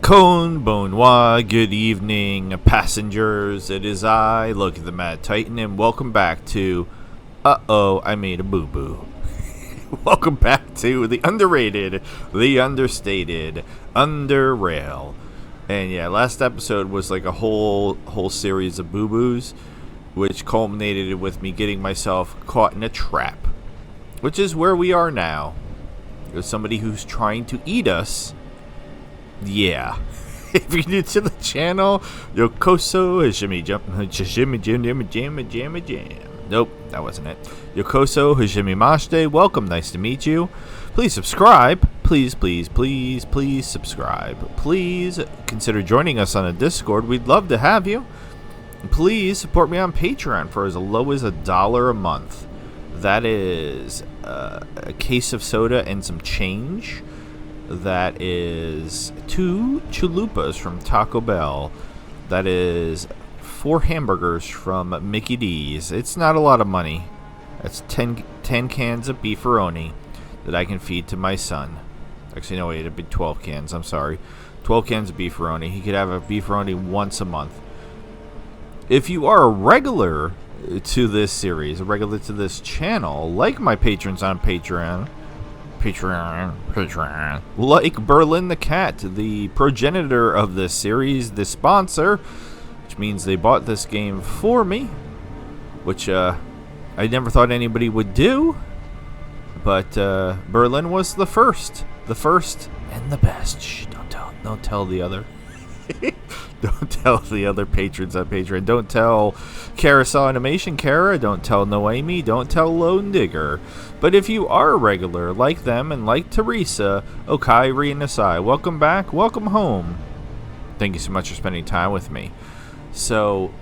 Bonnois, good evening, passengers. It is I, Loki the Mad Titan, and welcome back to Uh-oh, I Made a Boo-Boo. Welcome back to the underrated, the understated, UnderRail. And yeah, last episode was like a whole series of boo-boos, which culminated with me getting myself caught in a trap, which is where we are now. There's somebody who's trying to eat us. Yeah. If you're new to the channel, Yokoso Hajime Jam. Nope, that wasn't it. Yokoso Hajime Mashite, welcome, nice to meet you. Please subscribe. Please subscribe. Please consider joining us on a Discord. We'd love to have you. Please support me on Patreon for as low as $1 a month. That is a case of soda and some change. That is 2 chalupas from Taco Bell. That is 4 hamburgers from Mickey D's. It's not a lot of money. That's 10 cans of beefaroni that I can feed to my son. Actually, no, wait, it'd be 12 cans. I'm sorry. 12 cans of beefaroni. He could have a beefaroni once a month. If you are a regular to this series, a regular to this channel, like my patrons on Patreon, like Berlin the Cat, the progenitor of this series, the sponsor, which means they bought this game for me, which I never thought anybody would do, but Berlin was the first and the best. Shh, don't tell the other. Don't tell the other patrons on Patreon. Don't tell Carousel Animation Kara. Don't tell Noemi. Don't tell Lone Digger. But if you are a regular, like them and like Teresa, Okairi, and Asai, welcome back. Welcome home. Thank you so much for spending time with me. So,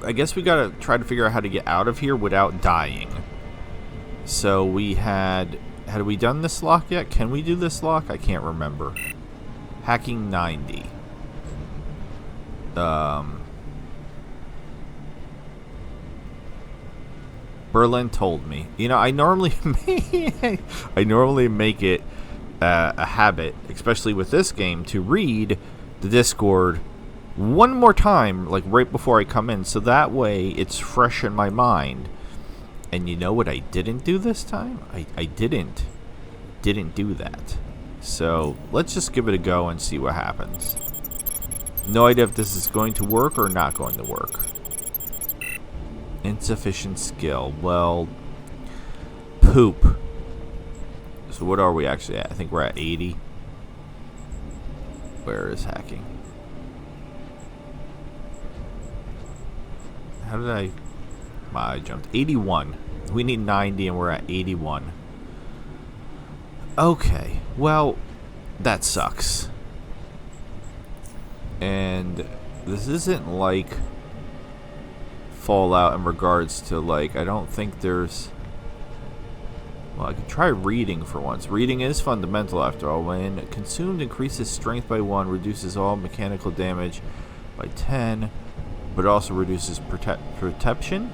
I guess we gotta try to figure out how to get out of here without dying. So we had we done this lock yet? Can we do this lock? I can't remember. Hacking 90. Berlin told me. You know, I normally make it a habit, especially with this game, to read the Discord one more time, like right before I come in, so that way it's fresh in my mind. And you know what I didn't do this time? I didn't do that. So let's just give it a go and see what happens. No idea if this is going to work or not going to work. Insufficient skill. Well, poop. So what are we actually at? I think we're at 80. Where is hacking? How did I jumped 81. We need 90 and we're at 81. Okay, well, that sucks. And this isn't like Fallout in regards to, like, I don't think there's... Well, I could try reading for once. Reading is fundamental after all. When consumed, increases strength by 1, reduces all mechanical damage by 10, but also reduces perception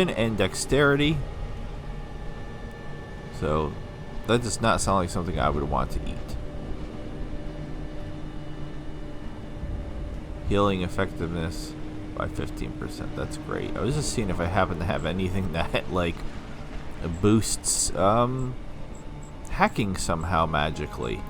and dexterity. So that does not sound like something I would want to eat. Healing effectiveness by 15%. That's great. I was just seeing if I happen to have anything that like boosts hacking somehow magically.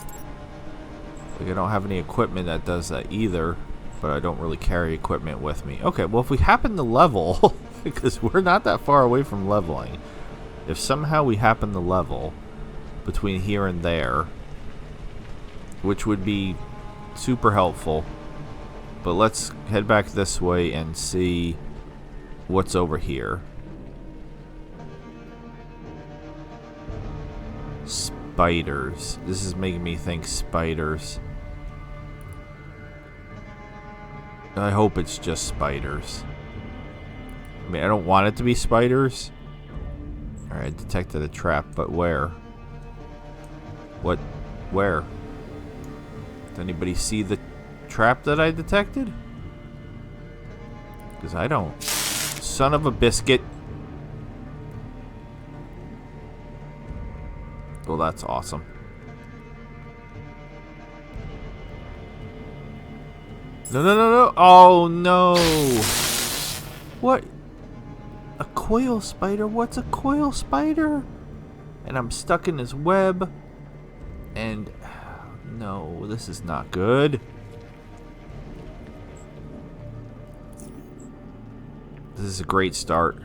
Like I don't have any equipment that does that either, but I don't really carry equipment with me. Okay, well if we happen to level, because we're not that far away from leveling, if somehow we happen to level between here and there, which would be super helpful, but let's head back this way and see what's over here. Spiders. This is making me think spiders. I hope it's just spiders. I mean, I don't want it to be spiders. Alright, I detected a trap, but where? What? Where? Does anybody see the trap that I detected? Because I don't. Son of a biscuit. Well, that's awesome. No, no, no, no. Oh, no. What? A coil spider? What's a coil spider? And I'm stuck in this web. And no, this is not good. This is a great start.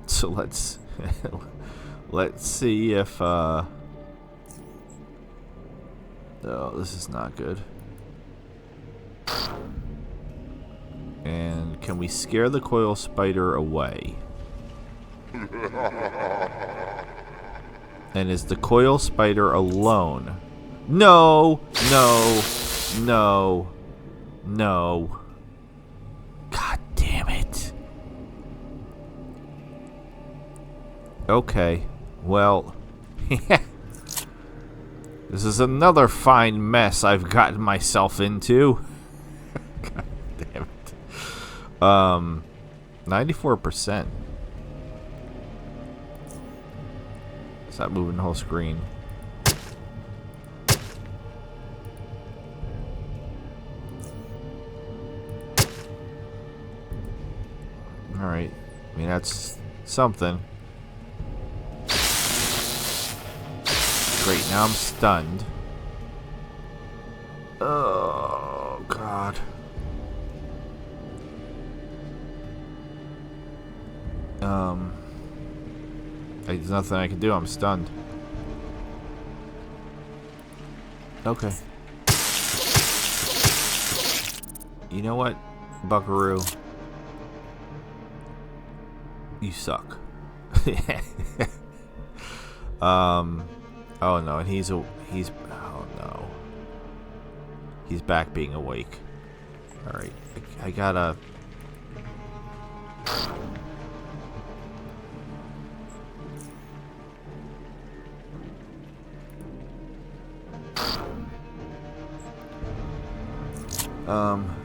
So let's see if oh, this is not good. And can we scare the coil spider away? And is the coil spider alone? No, no, no, no. God damn it. Okay, well, this is another fine mess I've gotten myself into. God damn it. 94%. Stop moving the whole screen. Alright. I mean, that's something. Great, now I'm stunned. Oh, God. There's nothing I can do. I'm stunned. Okay. You know what, Buckaroo? You suck. Oh no, and he's oh no. He's back being awake. Alright. I gotta.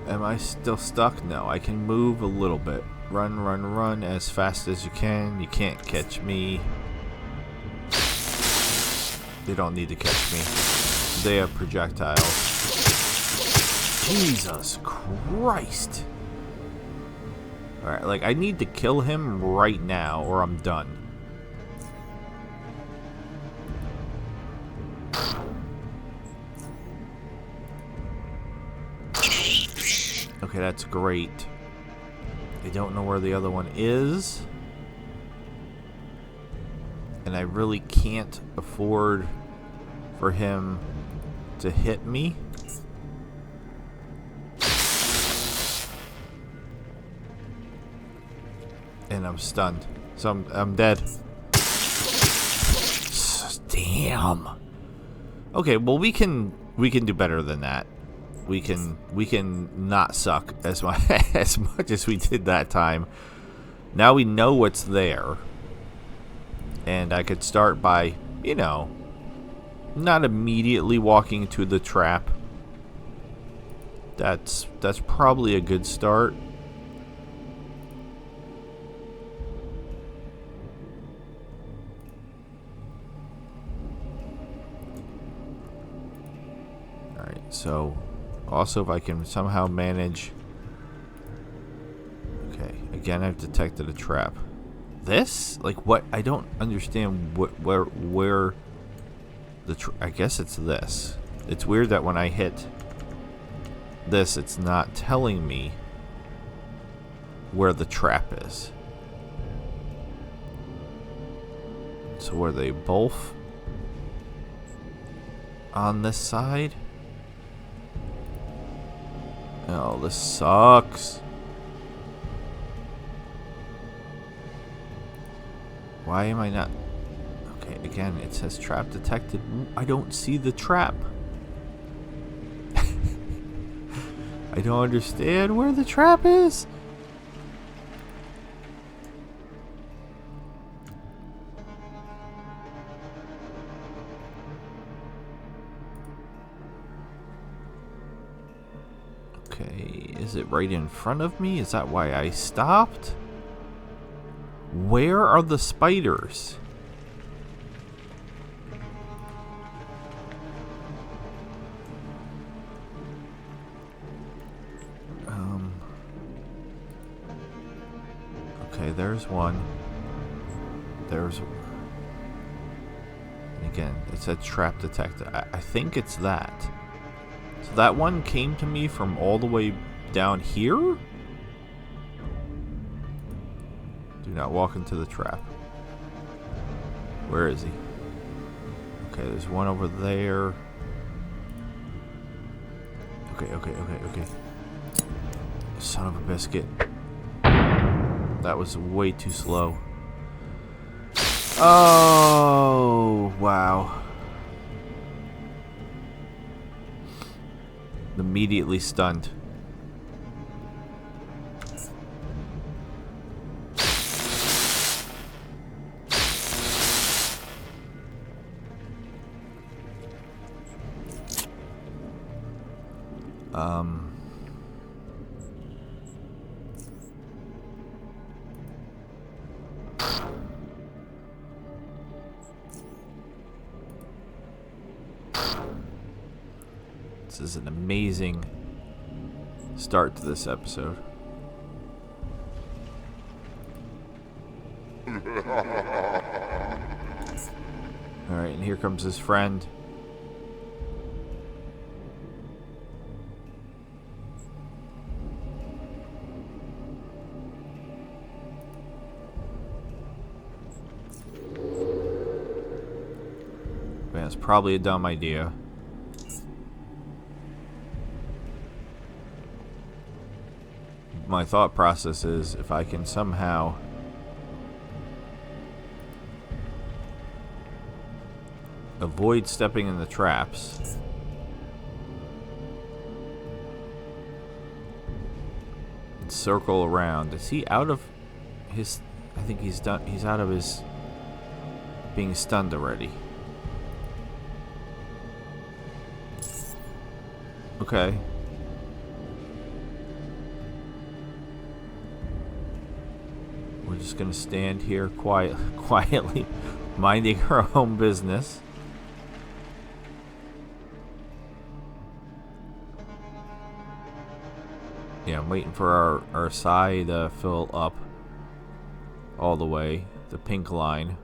Am I still stuck? No, I can move a little bit. Run, run, run as fast as you can. You can't catch me. They don't need to catch me. They have projectiles. Jesus Christ. Alright, like, I need to kill him right now or I'm done. Okay, that's great. I don't know where the other one is. And I really can't afford for him to hit me. And I'm stunned. So I'm dead. Damn. Okay, well we can do better than that. We can not suck as much as we did that time. Now we know what's there. And I could start by, you know, not immediately walking to the trap. That's probably a good start. Alright, so also if I can somehow manage. Okay, again I've detected a trap. This? Like what? I don't understand where the I guess it's this. It's weird that when I hit this, it's not telling me where the trap is. So were they both on this side? Oh, this sucks. Why am I not? Okay, again, it says trap detected. I don't see the trap. I don't understand where the trap is. Okay, is it right in front of me? Is that why I stopped? Where are the spiders? there's one. There's... And again, it said trap detected. I think it's that. So that one came to me from all the way down here? Do not walk into the trap. Where is he? Okay, there's one over there. Okay. Son of a biscuit. That was way too slow. Oh, wow. Immediately stunned. This is an amazing start to this episode. Alright, and here comes his friend. Man, it's probably a dumb idea. My thought process is if I can somehow avoid stepping in the traps and circle around. Is he out of his... I think he's done. He's out of his being stunned already. Okay. We're just gonna stand here quietly, minding our own business. Yeah, I'm waiting for our side to fill up all the way, the pink line.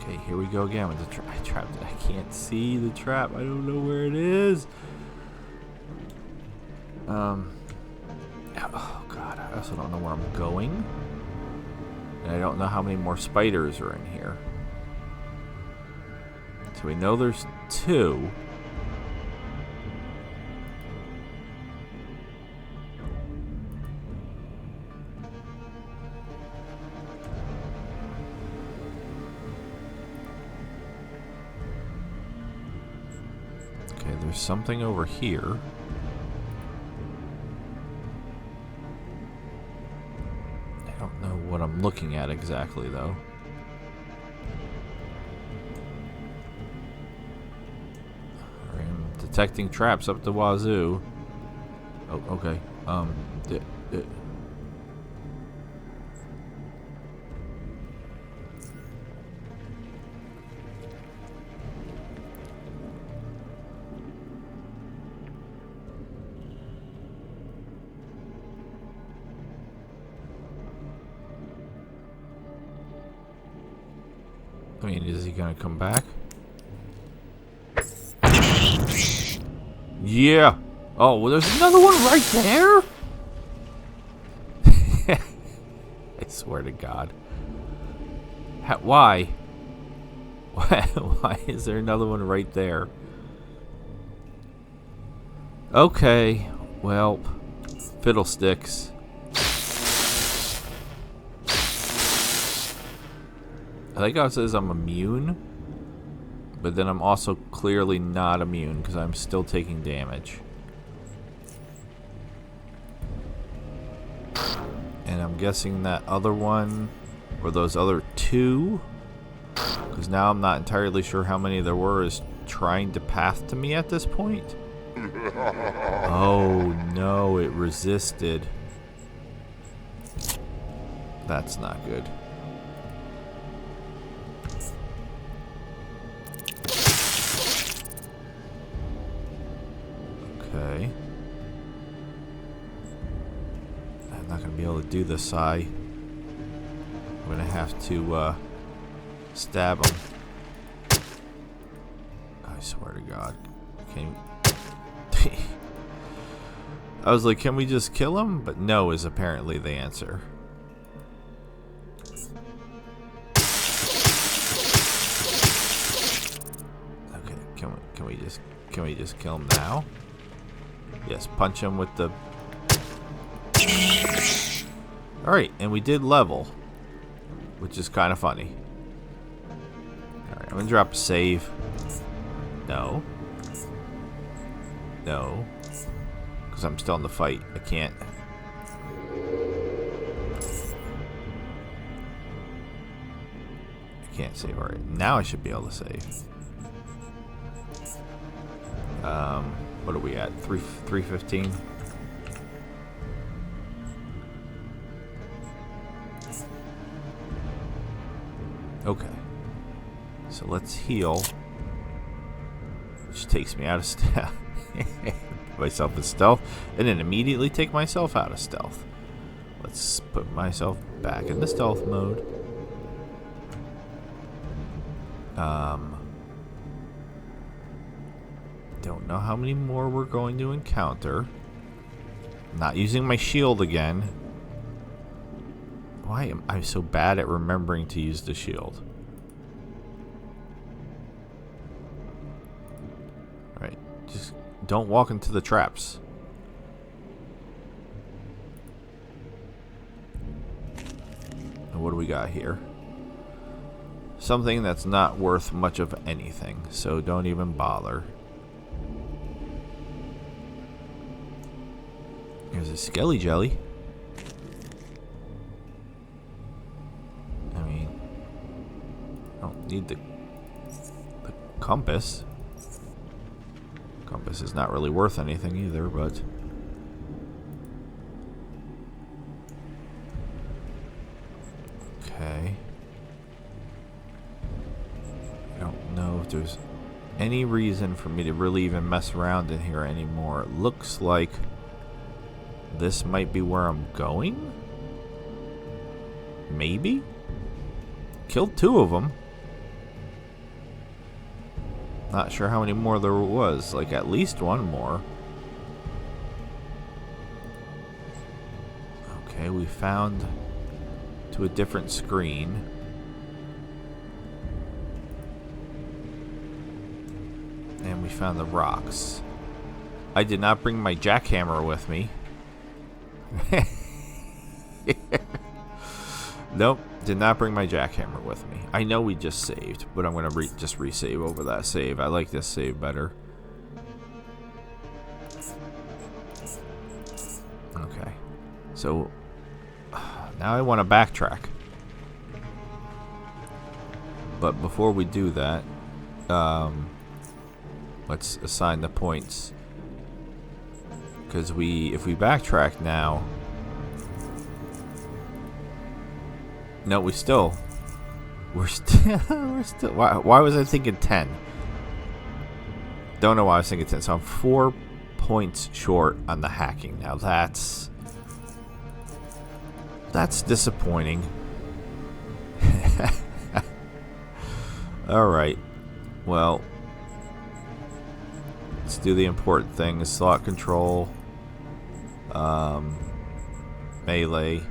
Okay, here we go again with the trap. I can't see the trap. I don't know where it is. Oh god, I also don't know where I'm going. And I don't know how many more spiders are in here. So we know there's 2. Okay, there's something over here. I don't know what I'm looking at exactly, though. I'm detecting traps up the wazoo. Oh, okay. I mean, is he gonna come back? Yeah. Oh, well, there's another one right there. I swear to God. Why? Why is there another one right there? Okay. Well, fiddlesticks. I like how it says I'm immune, but then I'm also clearly not immune because I'm still taking damage. And I'm guessing that other one, or those other 2, because now I'm not entirely sure how many there were, is trying to path to me at this point. Oh no, it resisted. That's not good. I'm not going to be able to do this side. I'm going to have to stab him. I swear to God. Can you... I was like, can we just kill him? But no is apparently the answer. Okay, can we just kill him now? Yes, punch him with the... Alright, and we did level, which is kind of funny. Alright, I'm going to drop a save. No. No. Because I'm still in the fight. I can't. I can't save. Alright, now I should be able to save. What are we at? 315? Okay. So let's heal. Which takes me out of stealth. Put myself in stealth. And then immediately take myself out of stealth. Let's put myself back in the stealth mode. Don't know how many more we're going to encounter. Not using my shield again. Why am I so bad at remembering to use the shield? Alright, just don't walk into the traps. And what do we got here? Something that's not worth much of anything, so don't even bother. There's a skelly jelly. I mean, I don't need the compass. Compass is not really worth anything either, but okay. I don't know if there's any reason for me to really even mess around in here anymore. It looks like this might be where I'm going? Maybe? Killed 2 of them. Not sure how many more there was. Like at least 1 more. Okay, we found to a different screen. And we found the rocks. I did not bring my jackhammer with me. Nope, did not bring my jackhammer with me. I know we just saved, but I'm gonna just resave over that save. I like this save better. Okay, so now I want to backtrack, but before we do that, let's assign the points. Because if we backtrack now, no, we're still. Why was I thinking 10? Don't know why I was thinking 10. So I'm 4 points short on the hacking. Now that's disappointing. All right. Well, let's do the important things. Slot control. Melee.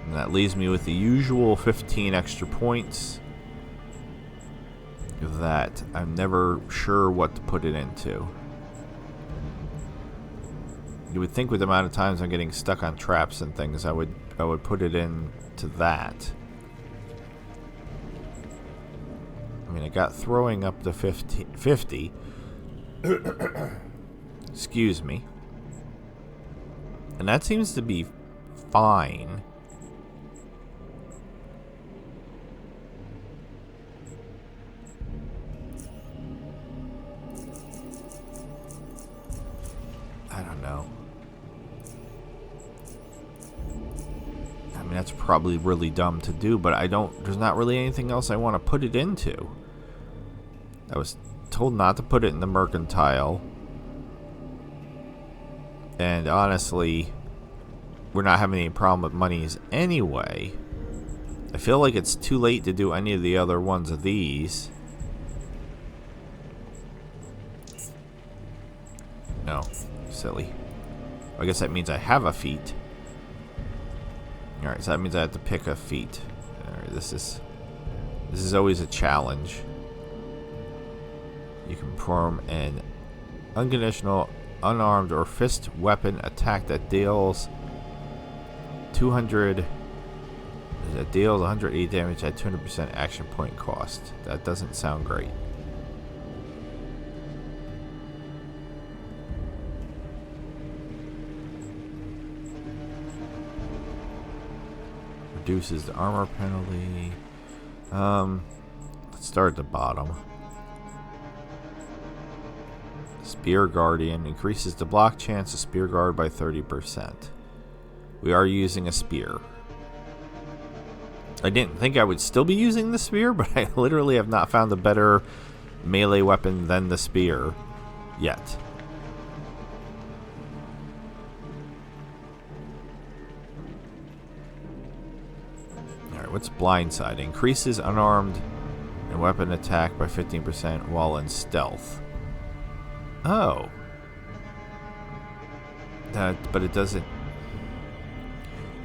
And that leaves me with the usual 15 extra points that I'm never sure what to put it into. You would think with the amount of times I'm getting stuck on traps and things, I would put it into that. I mean, I got throwing up to 50. Excuse me. And that seems to be fine. I don't know. I mean, that's probably really dumb to do, but there's not really anything else I want to put it into. I was told not to put it in the mercantile. And honestly, we're not having any problem with monies anyway. I feel like it's too late to do any of the other ones of these. No, silly. I guess that means I have a feat. Alright, so that means I have to pick a feat. Alright, this is always a challenge. You can perform an unconditional, unarmed, or fist weapon attack that deals 200. That deals 180 damage at 200% action point cost. That doesn't sound great. Reduces the armor penalty. Let's start at the bottom. Spear Guardian increases the block chance of Spear Guard by 30%. We are using a spear. I didn't think I would still be using the spear, but I literally have not found a better melee weapon than the spear yet. Alright, what's Blindside? Increases unarmed and weapon attack by 15% while in stealth. Oh. But it doesn't...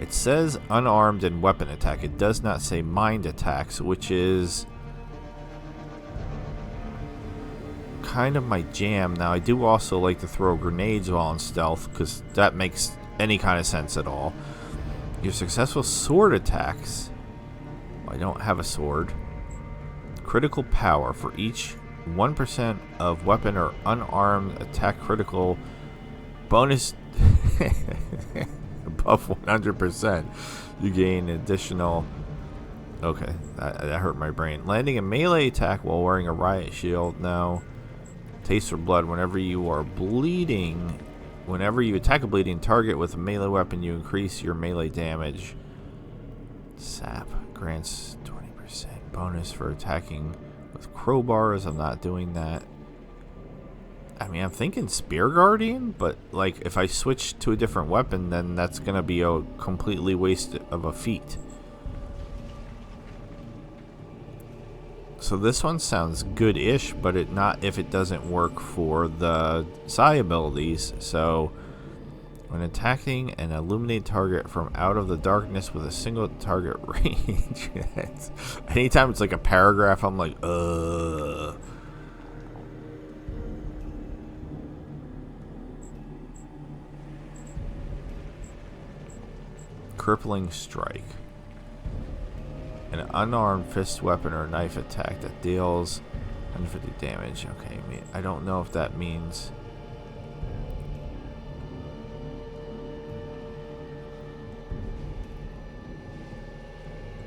It says unarmed and weapon attack. It does not say mind attacks, which is kind of my jam. Now, I do also like to throw grenades while in stealth, because that makes any kind of sense at all. Your successful sword attacks. Well, I don't have a sword. Critical power for each 1% of weapon or unarmed attack critical bonus above 100%. You gain additional... Okay, that hurt my brain. Landing a melee attack while wearing a riot shield. Now, taste for blood. Whenever you are bleeding, whenever you attack a bleeding target with a melee weapon, you increase your melee damage. Sap grants 20% bonus for attacking with crowbars. I'm not doing that. I mean, I'm thinking Spear Guardian, but like if I switch to a different weapon, then that's gonna be a completely waste of a feat. So this one sounds good-ish, but not if it doesn't work for the psi abilities. So when attacking an illuminated target from out of the darkness with a single target range, anytime it's like a paragraph, I'm like, Crippling Strike. An unarmed fist weapon or knife attack that deals 150 damage. Okay, I don't know if that means...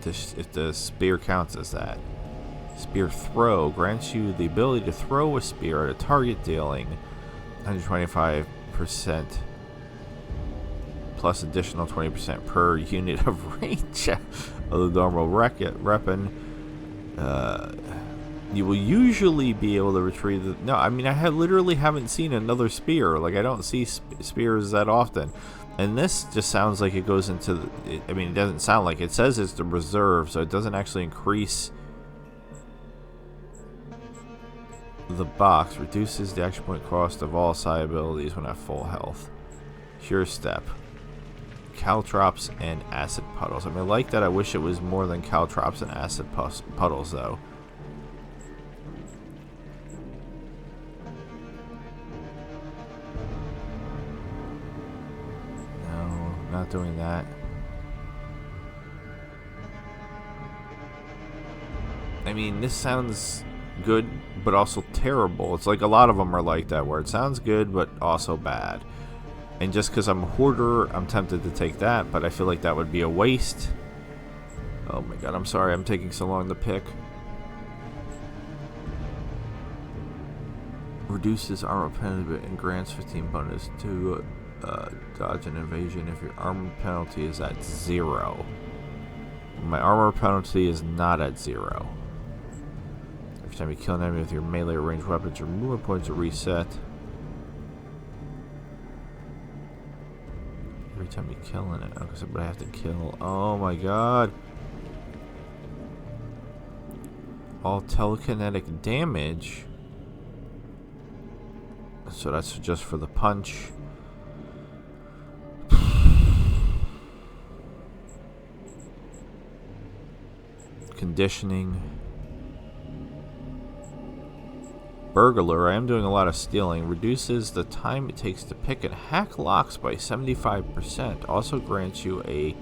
if the spear counts as that. Spear Throw grants you the ability to throw a spear at a target, dealing 125% plus additional 20% per unit of range of the normal weapon. You will usually be able to retrieve the... No, I mean, I literally haven't seen another spear. Like, I don't see spears that often. And this just sounds like it goes into... I mean, it doesn't sound like... It says it's the reserve, so it doesn't actually increase the box. Reduces the action point cost of all psi abilities when at full health. Cure Step. Caltrops and Acid Puddles. I mean, I like that. I wish it was more than Caltrops and Acid Puddles, though. No, not doing that. I mean, this sounds good, but also terrible. It's like a lot of them are like that, where it sounds good, but also bad. And just because I'm a hoarder, I'm tempted to take that, but I feel like that would be a waste. Oh my god, I'm sorry I'm taking so long to pick. Reduces armor penalty and grants 15 bonus to dodge an invasion if your armor penalty is at 0. My armor penalty is not at 0. Every time you kill an enemy with your melee ranged weapons, your movement points are reset. Every time you killing it. Okay, but I have to kill. Oh my god. All telekinetic damage. So that's just for the punch. Conditioning. Burglar. I am doing a lot of stealing. Reduces the time it takes to pick and hack locks by 75%. Also grants you a...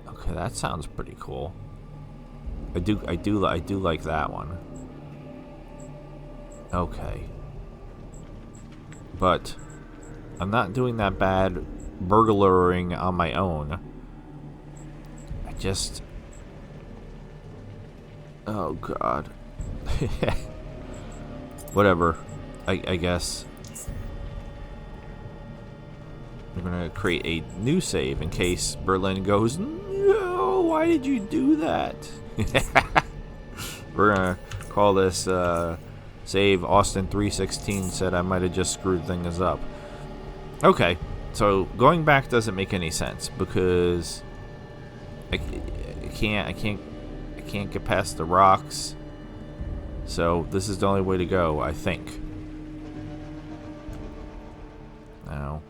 Okay, that sounds pretty cool. I do like that one. Okay. But I'm not doing that bad burglaring on my own. I just... Oh god. Whatever. I guess. I'm gonna create a new save in case Berlin goes, no, why did you do that? We're gonna call this save Austin 316 said I might have just screwed things up. Okay, so going back doesn't make any sense because I can't get past the rocks. So this is the only way to go, I think. Now,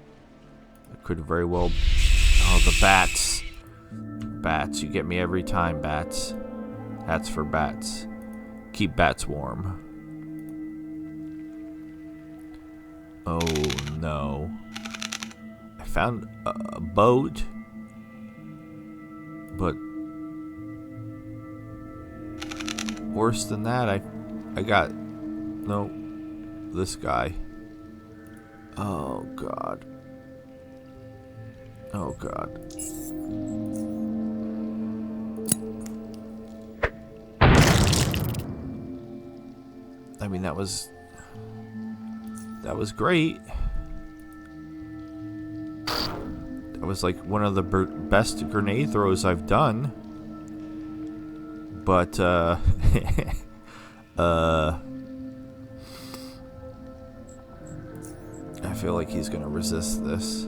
it could very well... Oh, the bats. Bats, you get me every time, bats. Hats for bats. Keep bats warm. Oh, no. I found a boat. But... worse than that, I got... No. This guy. Oh, God. Oh, God. I mean, that was great. That was like one of the best grenade throws I've done. But, I feel like he's gonna resist this.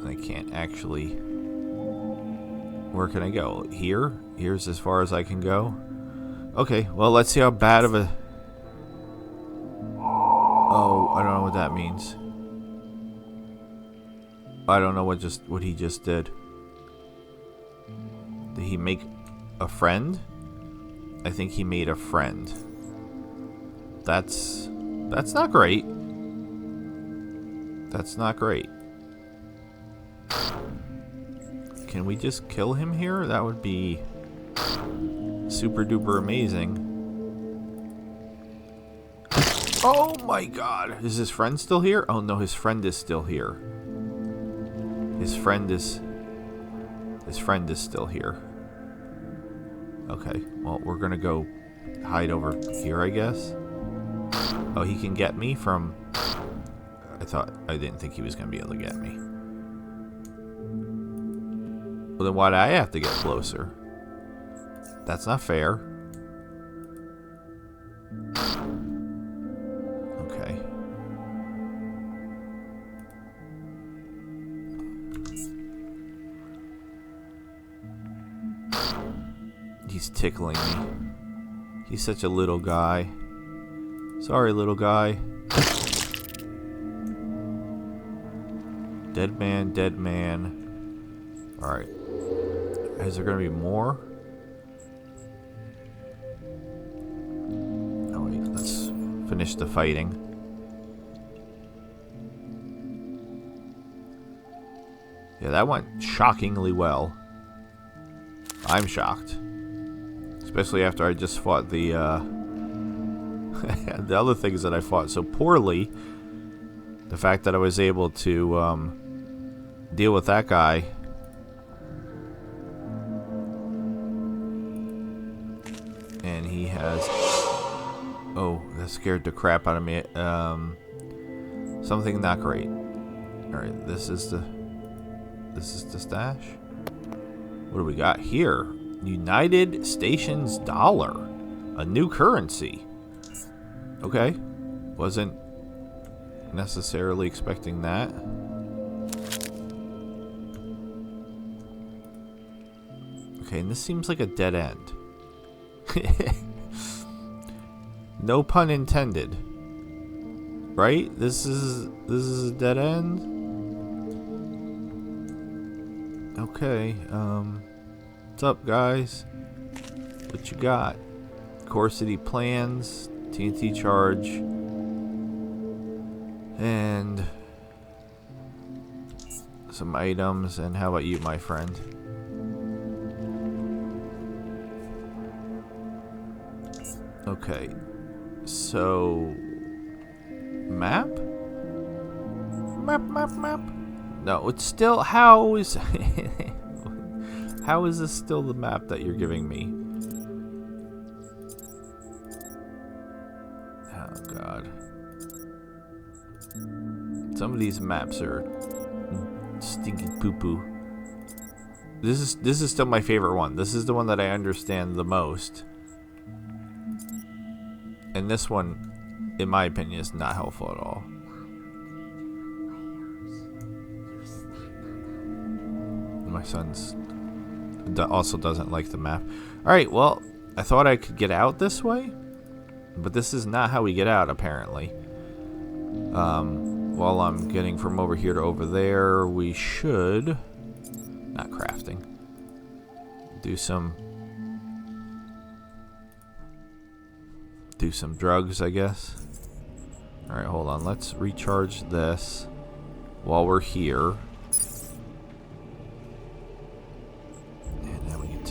I can't actually... Where can I go? Here? Here's as far as I can go? Okay, well, let's see how bad of a... Oh, I don't know what that means. I don't know what he just did. Did he make a friend? I think he made a friend. That's not great. That's not great. Can we just kill him here? That would be super duper amazing. Oh my god. Is his friend still here? Oh no, his friend is still here. His friend is still here. Okay, well, we're gonna go hide over here, I guess. Oh, he can get me from... I didn't think he was gonna be able to get me. Well, then why do I have to get closer? That's not fair. Okay. He's tickling me. He's such a little guy. Sorry, little guy. Dead man, dead man. Alright. Is there going to be more? Oh wait, let's finish the fighting. Yeah, that went shockingly well. I'm shocked. Especially after I just fought the the other things that I fought so poorly. The fact that I was able to deal with that guy. And he has... Oh, that scared the crap out of me. Something not great. Alright, this is the... This is the stash. What do we got here? United Stations dollar. A new currency. Okay. Wasn't necessarily expecting that. Okay, and this seems like a dead end. No pun intended. Right? This is a dead end? Okay, what's up, guys? What you got? Core City plans, TNT charge, and some items. And how about you, my friend? Okay, so map? Map. No, it's still, how is how is this still the map that you're giving me? Oh god. Some of these maps are stinky poo-poo. This is still my favorite one. This is the one that I understand the most. And this one, in my opinion, is not helpful at all. My son's also doesn't like the map. Alright, well, I thought I could get out this way, but this is not how we get out, apparently. While I'm getting from over here to over there, we should... not crafting. Do some drugs, I guess. Alright, hold on. Let's recharge this while we're here. And then we can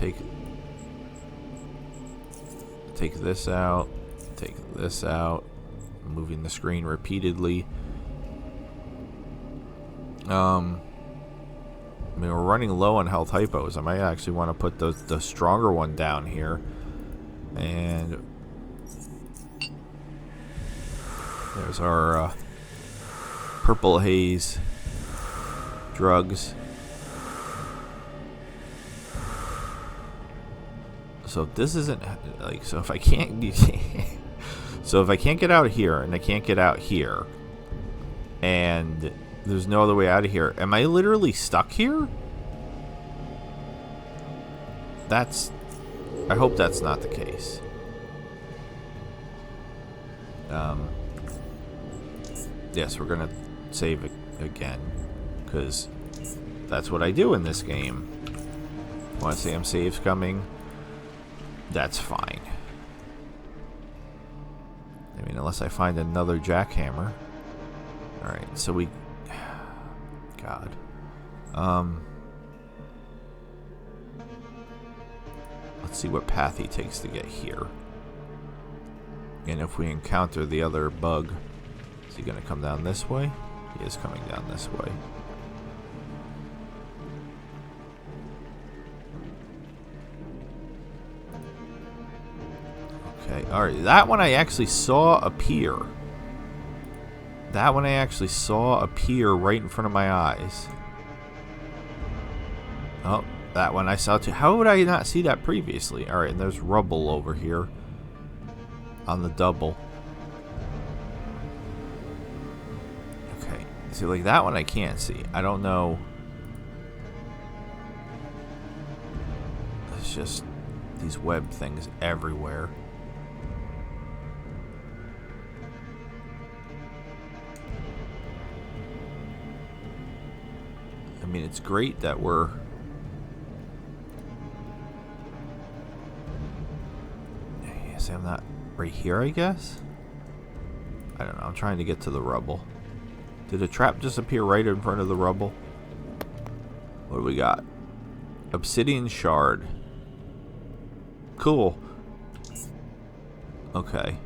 take this out, take this out, moving the screen repeatedly. I mean, we're running low on health hypos. I might actually want to put the stronger one down here. And there's our purple haze drugs. So this isn't like, so if I can't so if I can't get out of here and I can't get out here and there's no other way out of here, am I literally stuck here? I hope that's not the case. Yes, we're gonna save it again, because that's what I do in this game. Want to say save's coming? That's fine. I mean, unless I find another jackhammer. Alright, so we... God. Let's see what path he takes to get here. And if we encounter the other bug, is he going to come down this way? He is coming down this way. Okay, alright. That one I actually saw appear. That one I actually saw appear right in front of my eyes. Oh, that one I saw too. How would I not see that previously? Alright, and there's rubble over here on the double. Okay, see, like that one I can't see. I don't know. It's just these web things everywhere. I mean, it's great that we're... Yes, I'm not right here, I guess? I don't know. I'm trying to get to the rubble. Did a trap just appear right in front of the rubble? What do we got? Obsidian shard. Cool. Okay.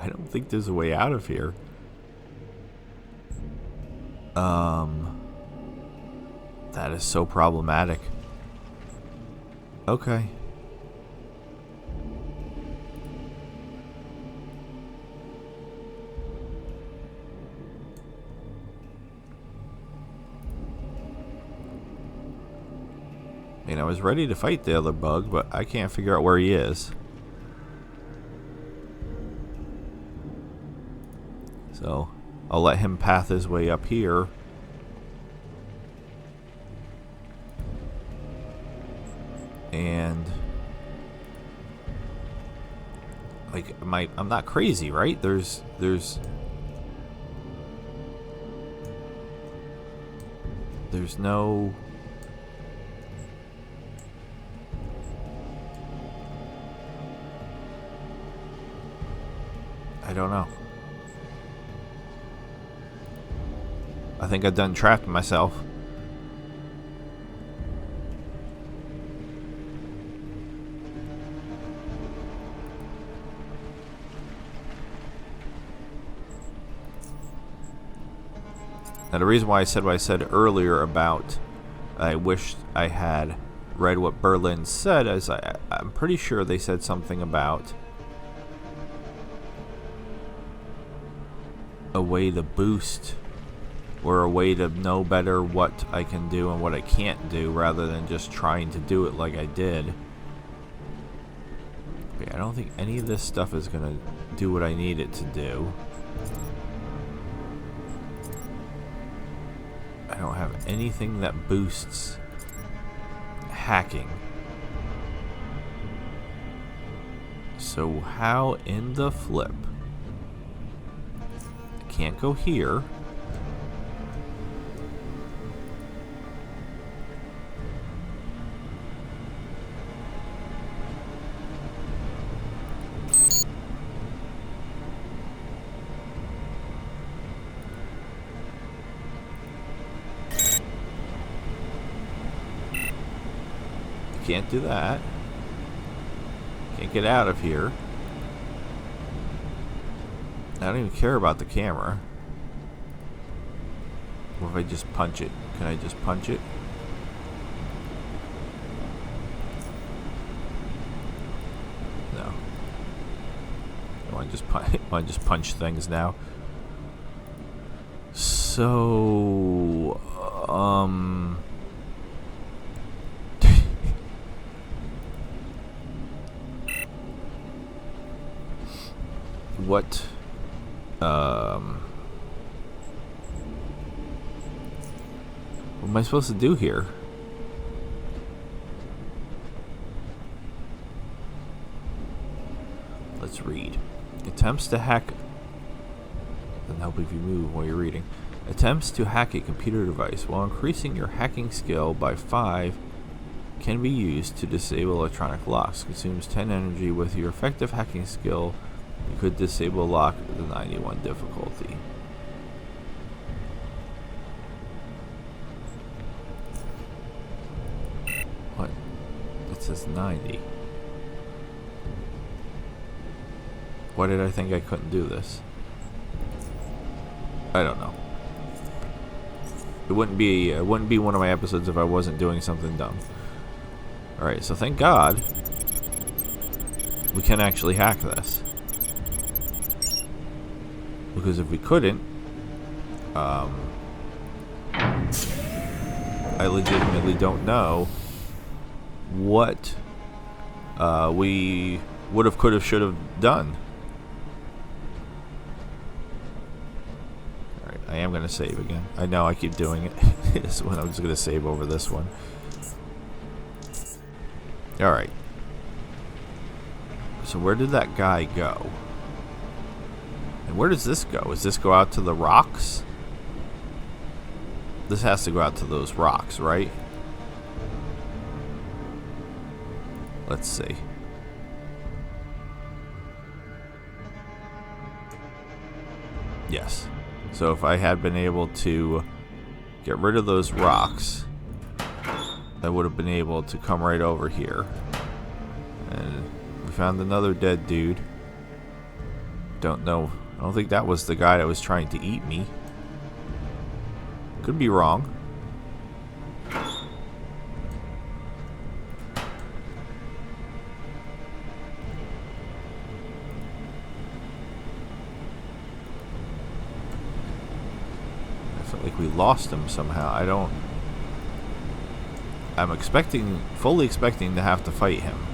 I don't think there's a way out of here. That is so problematic. Okay. I was ready to fight the other bug, but I can't figure out where he is. So I'll let him path his way up here. And like, I'm not crazy, right? There's no... I don't know. I think I've done trapped myself. Now, the reason why I said what I said earlier about I wished I had read what Berlin said is I'm pretty sure they said something about a way to boost or a way to know better what I can do and what I can't do rather than just trying to do it like I did. Okay, I don't think any of this stuff is going to do what I need it to do. I don't have anything that boosts hacking. So how in the flip? I can't go here. Can't do that. Can't get out of here. I don't even care about the camera. What if I just punch it? Can I just punch it? No. I want to just punch things now. So, what am I supposed to do here? Let's read. Attempts to hack. Doesn't help if you move while you're reading. Attempts to hack a computer device while increasing your hacking skill by 5 can be used to disable electronic locks. Consumes 10 energy. With your effective hacking skill, you could disable lock at the 91 difficulty. What? It says 90. Why did I think I couldn't do this? I don't know. It wouldn't be one of my episodes if I wasn't doing something dumb. Alright, so thank God we can actually hack this. Because if we couldn't, I legitimately don't know what we would have, could have, should have done. Alright, I am going to save again. I know I keep doing it. This one, I'm just going to save over this one. Alright. So where did that guy go? And where does this go? Does this go out to the rocks? This has to go out to those rocks, right? Let's see. Yes. So if I had been able to get rid of those rocks, I would have been able to come right over here. And we found another dead dude. Don't know. I don't think that was the guy that was trying to eat me. Could be wrong. I felt like we lost him somehow. I don't... I'm fully expecting to have to fight him.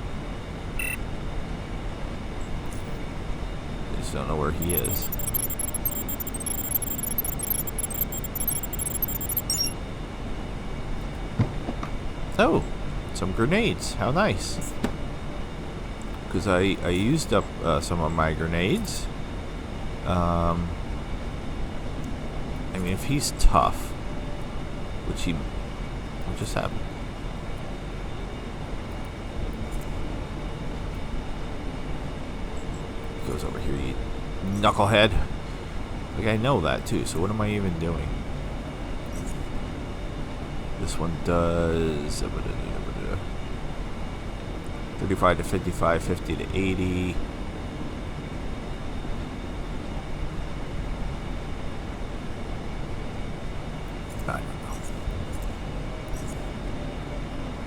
I just don't know where he is. Oh, some grenades. How nice. Because I used up some of my grenades. I mean, if he's tough, which what just happened? He goes over here, you knucklehead. Like, I know that too, so what am I even doing? This one does 35 to 55, 50 to 80. I don't know.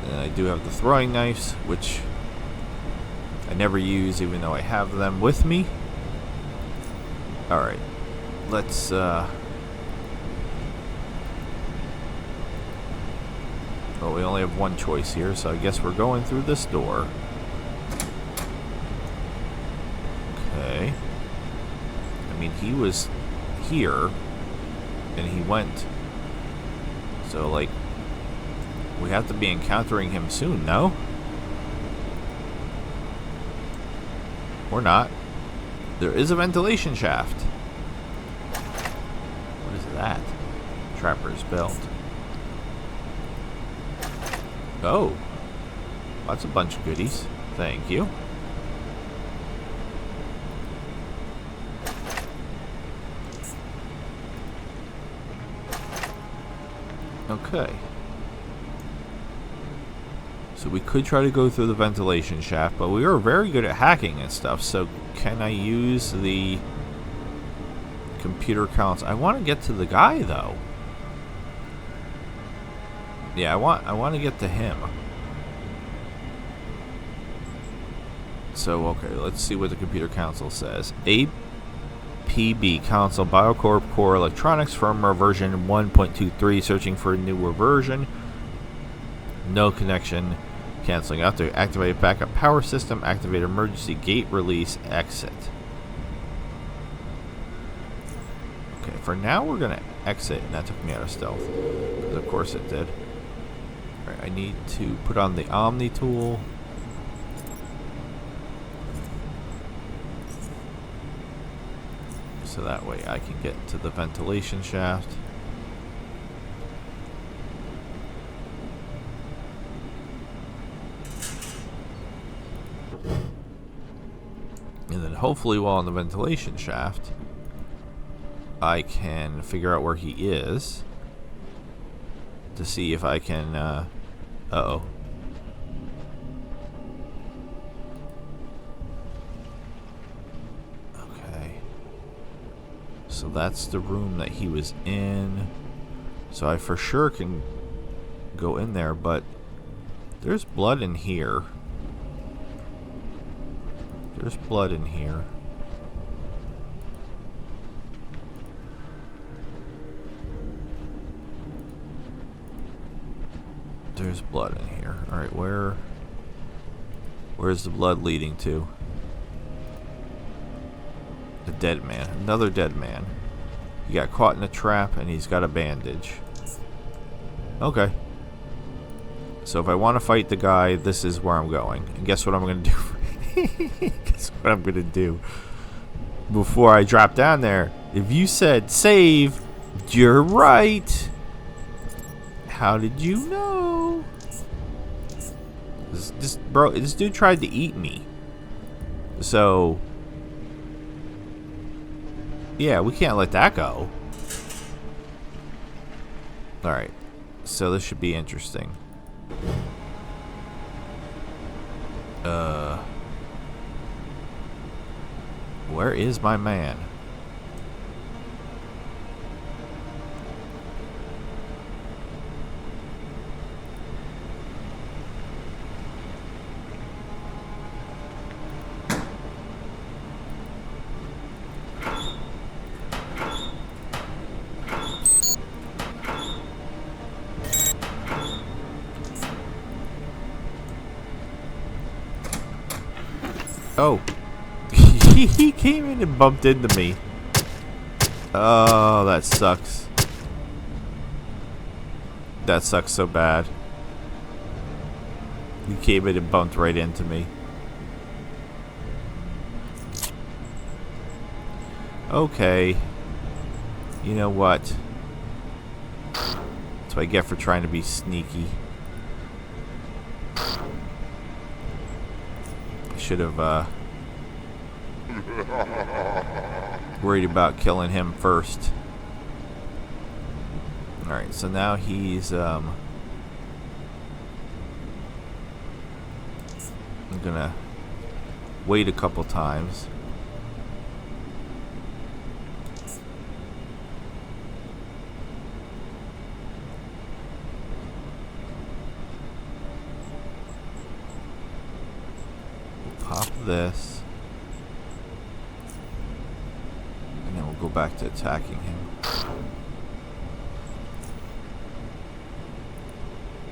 And I do have the throwing knives, which I never use even though I have them with me. Alright. Let's well, we only have one choice here, so I guess we're going through this door. Okay. I mean, he was here, and he went. So, like, we have to be encountering him soon, no? Or not. There is a ventilation shaft. What is that? Trapper's belt. Oh, that's a bunch of goodies. Thank you. Okay. So we could try to go through the ventilation shaft, but we are very good at hacking and stuff. So can I use the computer console? I want to get to the guy though. Yeah, I want to get to him. So, okay, let's see what the computer console says. APB console, Biocorp Core Electronics, firmware version 1.23, searching for a newer version. No connection. Canceling out to activate backup power system, activate emergency gate release, exit. Okay, for now we're going to exit, and that took me out of stealth. Because of course it did. Alright, I need to put on the Omni tool. So that way I can get to the ventilation shaft. And then hopefully while in the ventilation shaft, I can figure out where he is to see if I can, uh-oh. Okay. So that's the room that he was in. So I for sure can go in there, but there's blood in here. There's blood in here. There's blood in here. Alright, where's the blood leading to? A dead man. Another dead man. He got caught in a trap and he's got a bandage. Okay. So if I want to fight the guy, this is where I'm going. And guess what I'm going to do? Guess what I'm going to do? Before I drop down there, if you said save, you're right. How did you know? This dude tried to eat me. So, yeah, we can't let that go. Alright, so this should be interesting. Where is my man? Oh. He came in and bumped into me. Oh, that sucks. That sucks so bad. He came in and bumped right into me. Okay. You know what? That's what I get for trying to be sneaky. I should have worried about killing him first. Alright, so now he's I'm gonna wait a couple times. Pop this. And then we'll go back to attacking him.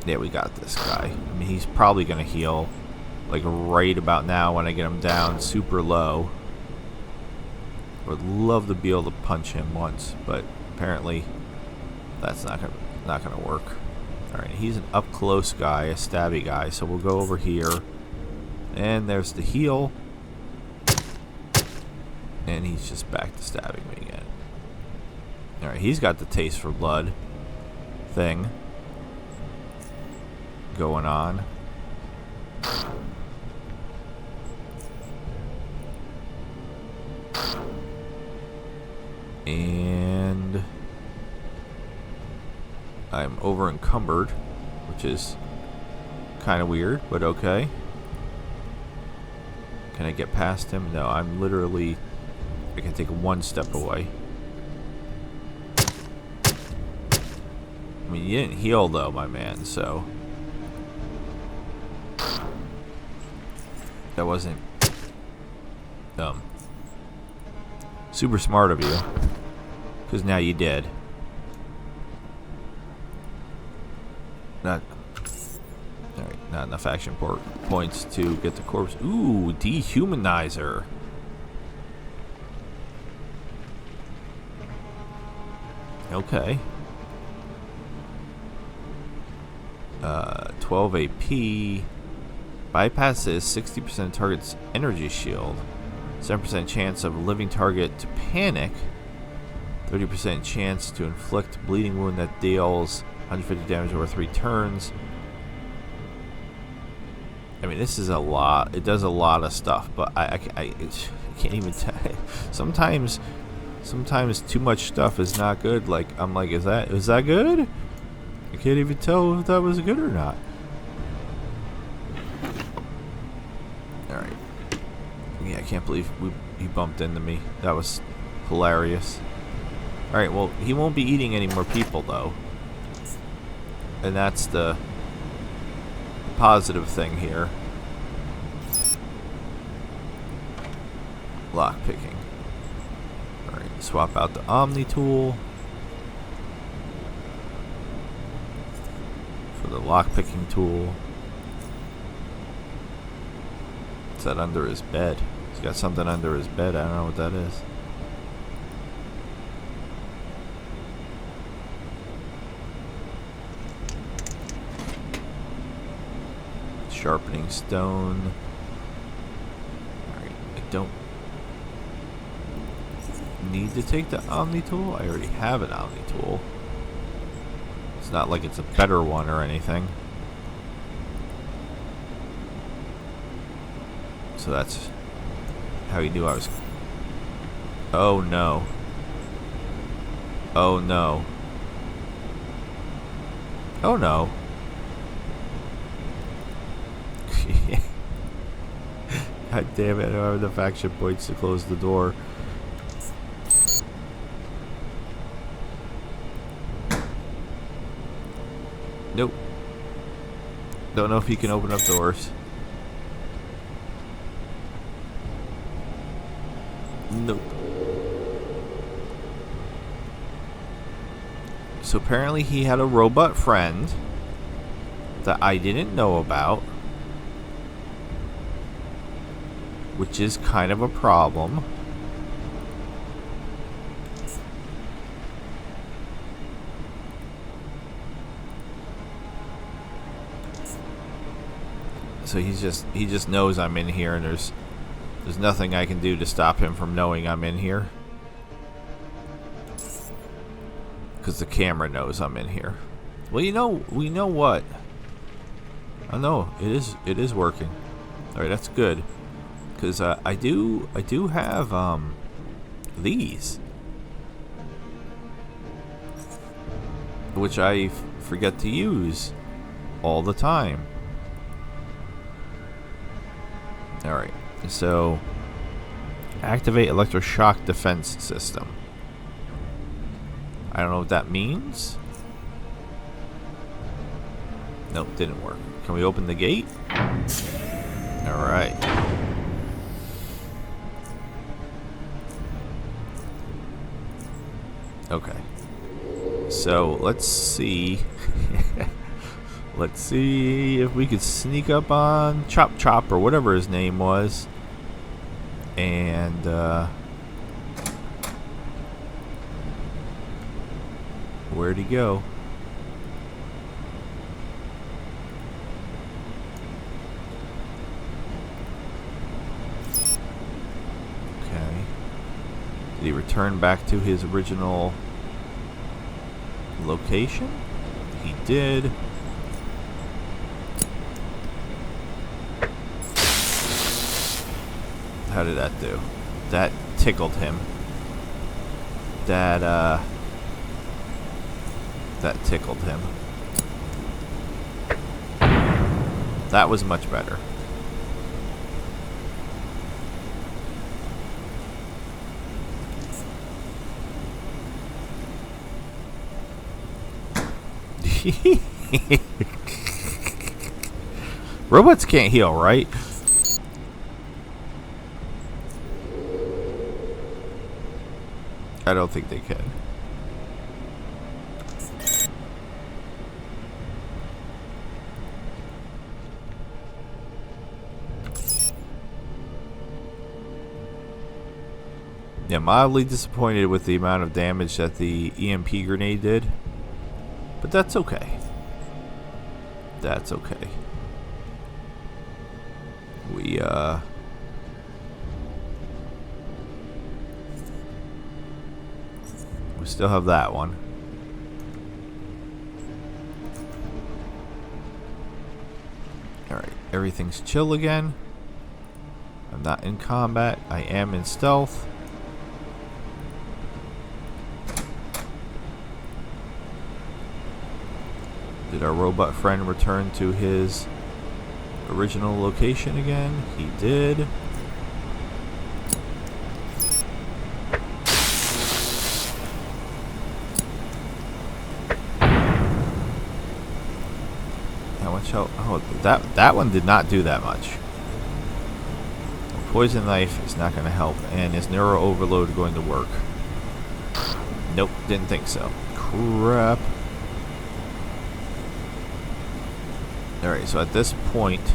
Yeah, we got this guy. I mean, he's probably going to heal, like, right about now when I get him down super low. Would love to be able to punch him once, but apparently that's not gonna work. Alright, he's an up-close guy, a stabby guy, so we'll go over here. And there's the heal. And he's just back to stabbing me again. Alright, he's got the taste for blood thing going on. And I'm over encumbered, which is kind of weird, but okay. Can I get past him? No, I'm literally, I can take one step away. I mean, you didn't heal though, my man, so that wasn't super smart of you, because now you did. Not enough action points to get the corpse. Ooh, dehumanizer. Okay. 12 AP. Bypasses 60% target's energy shield. 7% chance of a living target to panic. 30% chance to inflict bleeding wound that deals 150 damage over 3 turns. I mean, this is a lot. It does a lot of stuff, but I can't even tell. Sometimes too much stuff is not good. Like, I'm like, is that good? I can't even tell if that was good or not. Alright. Yeah, I can't believe he bumped into me. That was hilarious. Alright, well, he won't be eating any more people, though. And that's the positive thing here. Lock picking. Alright, swap out the Omni tool for the lock picking tool. What's that under his bed? He's got something under his bed. I don't know what that is. Sharpening stone. Alright, I don't need to take the Omni tool. I already have an Omni tool. It's not like it's a better one or anything. So that's how he knew I was. Oh no. Oh no. Oh no. God damn it, I don't have enough action points to close the door. Nope. Don't know if he can open up doors. Nope. So apparently he had a robot friend that I didn't know about. which is kind of a problem. So he just knows I'm in here, and there's nothing I can do to stop him from knowing I'm in here. Because the camera knows I'm in here. Well, we know what. Oh no, it is working. All right, that's good. Because I do have these, which I forget to use all the time. All right, so activate electroshock defense system. I don't know what that means. Nope, didn't work. Can we open the gate? All right. Okay. So let's see. Let's see if we could sneak up on Chop Chop or whatever his name was. And where'd he go? Okay. Did he return back to his original location? He did. How did that do? That tickled him. That tickled him. That was much better. Robots can't heal, right? I don't think they can. Yeah, mildly disappointed with the amount of damage that the EMP grenade did. But that's okay. That's okay. We still have that one. Alright, everything's chill again. I'm not in combat. I am in stealth. Did our robot friend return to his original location again? He did. How much help? Oh, that one did not do that much. A poison knife is not going to help. And is neuro overload going to work? Nope, didn't think so. Crap. Alright, so at this point,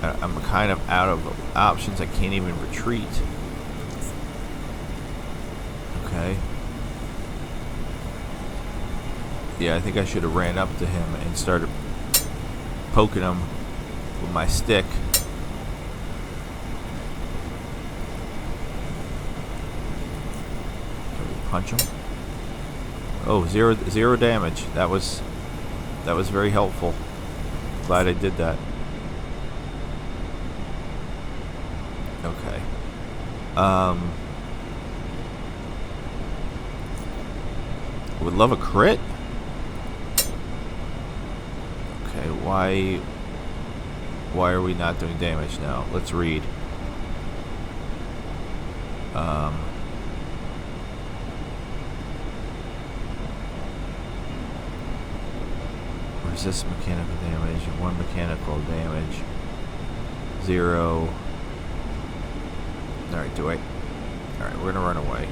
I'm kind of out of options. I can't even retreat. Okay. Yeah, I think I should have ran up to him and started poking him with my stick. Can we punch him? Oh, zero damage. That was very helpful. Glad I did that. Okay. Would love a crit. Okay, why are we not doing damage now? Let's read. Resist mechanical damage, 1 mechanical damage, 0. Alright, Alright, we're gonna run away.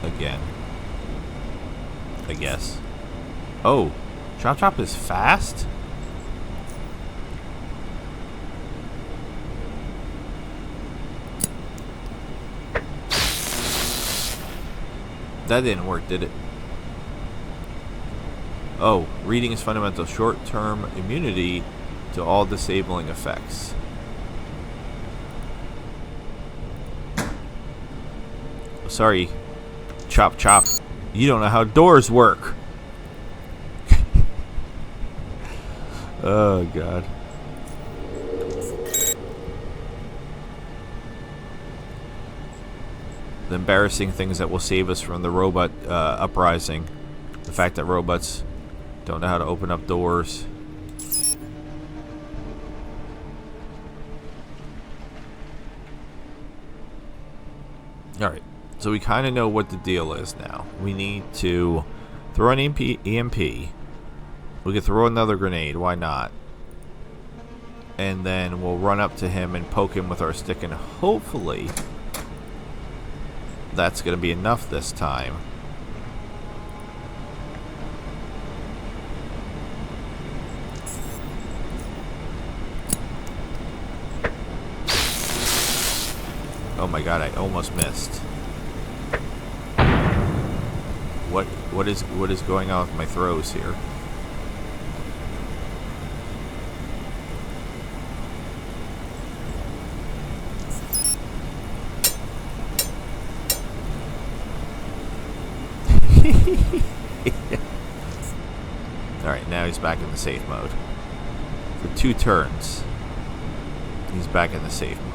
Again. I guess. Oh, Chop Chop is fast? That didn't work, did it? Oh, reading is fundamental. Short-term immunity to all disabling effects. Sorry, Chop Chop. You don't know how doors work. Oh, God. The embarrassing things that will save us from the robot uprising. The fact that robots don't know how to open up doors. Alright, so we kind of know what the deal is now. We need to throw an EMP. We could throw another grenade, why not? And then we'll run up to him and poke him with our stick, and hopefully that's going to be enough this time. Oh my god, I almost missed. What is going on with my throws here? Alright, now he's back in the safe mode. For 2 turns, he's back in the safe mode.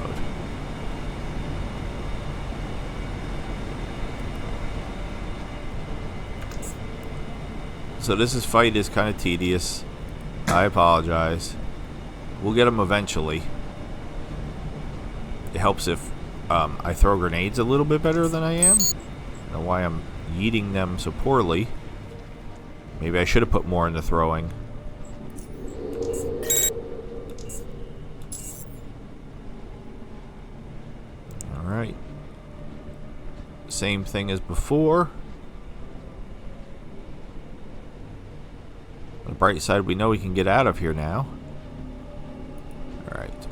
So this fight is kind of tedious. I apologize. We'll get him eventually. It helps if I throw grenades a little bit better than I am. I don't know why I'm yeeting them so poorly. Maybe I should have put more into throwing. Alright. Same thing as before. On the bright side, we know we can get out of here now. Alright.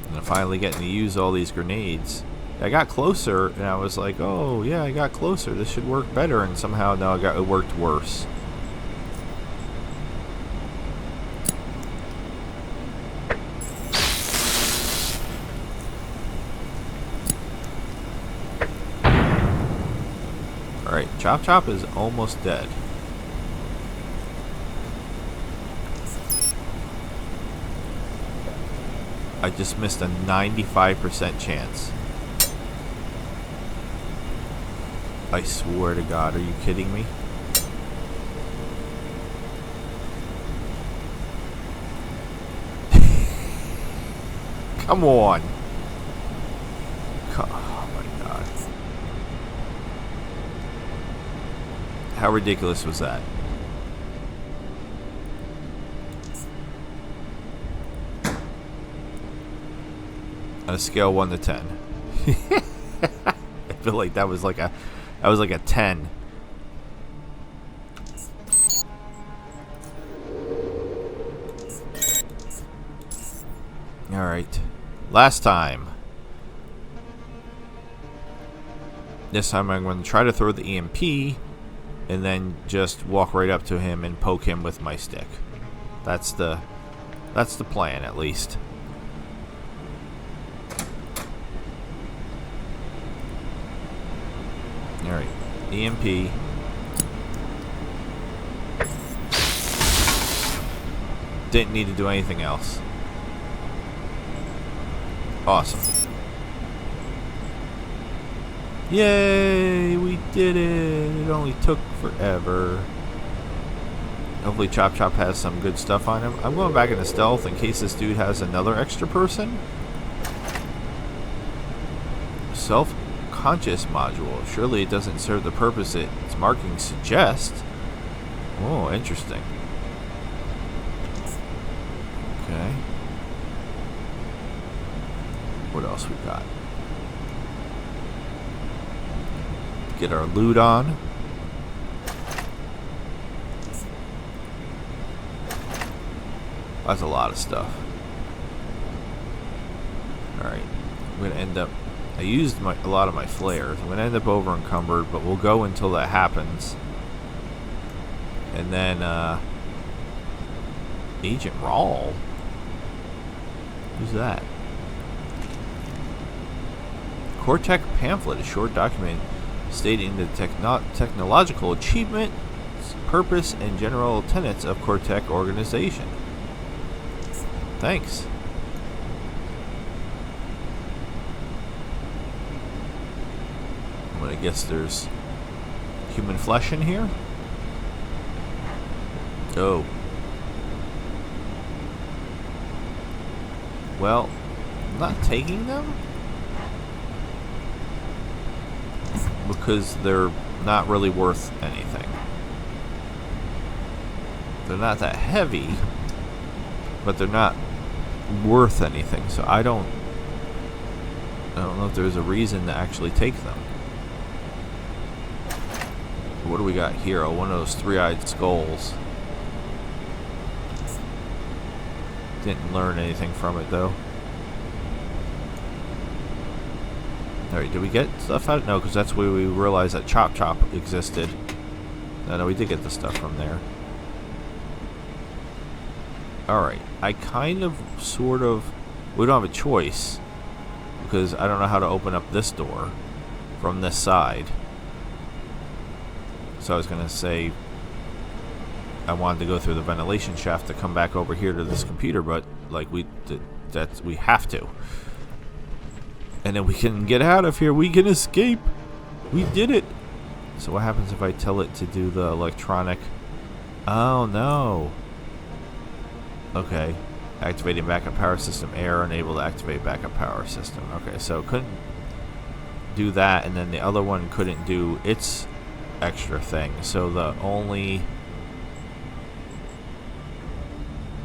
And I'm finally getting to use all these grenades. I got closer, and I was like, oh, yeah, I got closer. This should work better, and somehow, no, it worked worse. Alright, Chop Chop is almost dead. I just missed a 95% chance. I swear to God, are you kidding me? Come on. Oh my God. How ridiculous was that? On a scale 1 to 10. I feel like that was like a 10. Alright. Last time. This time I'm going to try to throw the EMP and then just walk right up to him and poke him with my stick. That's the plan, at least. Alright, EMP. Didn't need to do anything else. Awesome. Yay, we did it. It only took forever. Hopefully Chop Chop has some good stuff on him. I'm going back into stealth in case this dude has another extra person. Self-conscious module. Surely it doesn't serve the purpose its markings suggest. Oh, interesting. Okay. What else we got? Get our loot on. That's a lot of stuff. Alright. I'm going to end up I used a lot of my flares. I'm going to end up over encumbered, but we'll go until that happens. And then, Agent Rawl? Who's that? Cortec pamphlet, a short document stating the technological achievement, purpose, and general tenets of Cortec organization. Thanks. I guess there's human flesh in here. Oh. Well, I'm not taking them because they're not really worth anything. They're not that heavy, but they're not worth anything. So I don't know if there's a reason to actually take them. What do we got here? Oh, one of those three-eyed skulls. Didn't learn anything from it, though. Alright, did we get stuff out? No, because that's where we realized that Chop Chop existed. No, we did get the stuff from there. Alright, I kind of, sort of... We don't have a choice. Because I don't know how to open up this door from this side. So I was going to say I wanted to go through the ventilation shaft to come back over here to this computer, but like we have to. And then we can get out of here. We can escape. We did it. So what happens if I tell it to do the electronic? Oh no. Okay. Activating backup power system. Error. Unable to activate backup power system. Okay, so couldn't do that, and then the other one couldn't do its extra thing. So the only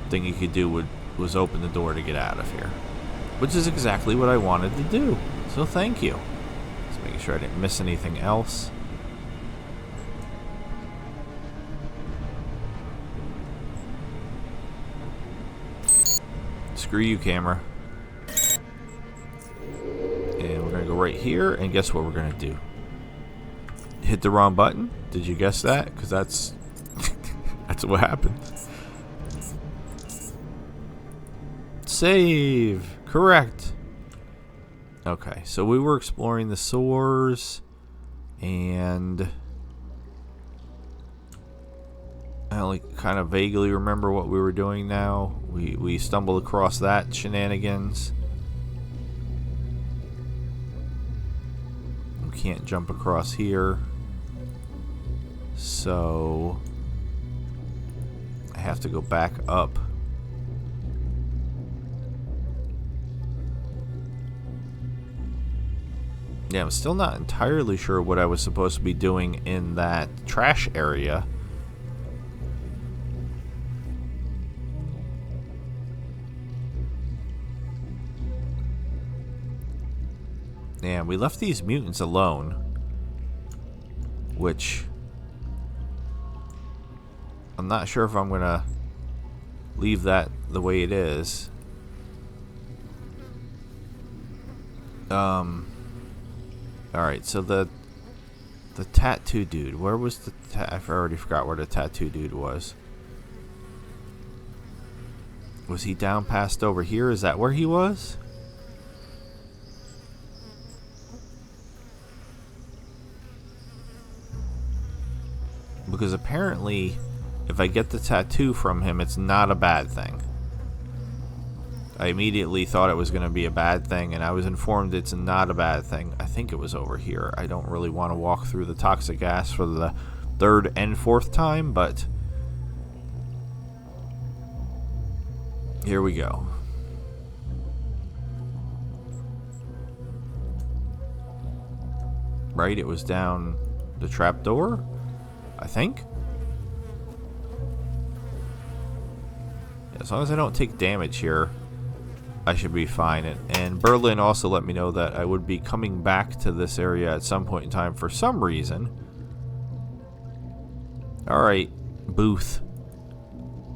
thing you could do was open the door to get out of here, which is exactly what I wanted to do. So thank you. Just making sure I didn't miss anything else. Screw you, camera. And we're gonna go right here, and guess what we're gonna do? Hit the wrong button. Did you guess that? Because that's that's what happens. Save. Correct. Okay, so we were exploring the sewers, and I only kind of vaguely remember what we were doing now. We stumbled across that shenanigans. We can't jump across here. So I have to go back up. Yeah, I'm still not entirely sure what I was supposed to be doing in that trash area. And we left these mutants alone, which I'm not sure if I'm gonna leave that the way it is. Alright, so the tattoo dude, where was the I already forgot where the tattoo dude was. Was he down past over here? Is that where he was? Because apparently, if I get the tattoo from him, it's not a bad thing. I immediately thought it was going to be a bad thing, and I was informed it's not a bad thing. I think it was over here. I don't really want to walk through the toxic gas for the third and fourth time, but here we go. Right, it was down the trapdoor, I think. As long as I don't take damage here, I should be fine. And Berlin also let me know that I would be coming back to this area at some point in time for some reason. Alright, Booth.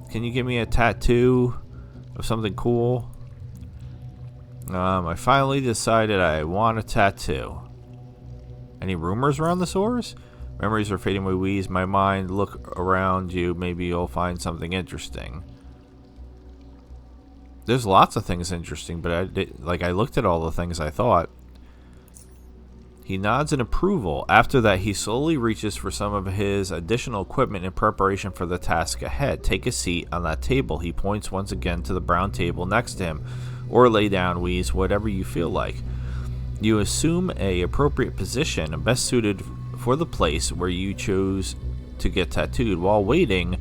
Can you give me a tattoo of something cool? I finally decided I want a tattoo. Any rumors around the sores? Memories are fading away, Wheeze. My mind, look around you. Maybe you'll find something interesting. There's lots of things interesting, but I looked at all the things I thought. He nods in approval. After that, he slowly reaches for some of his additional equipment in preparation for the task ahead. Take a seat on that table. He points once again to the brown table next to him. Or lay down, Wheeze, whatever you feel like. You assume a appropriate position, best suited for the place where you chose to get tattooed. While waiting,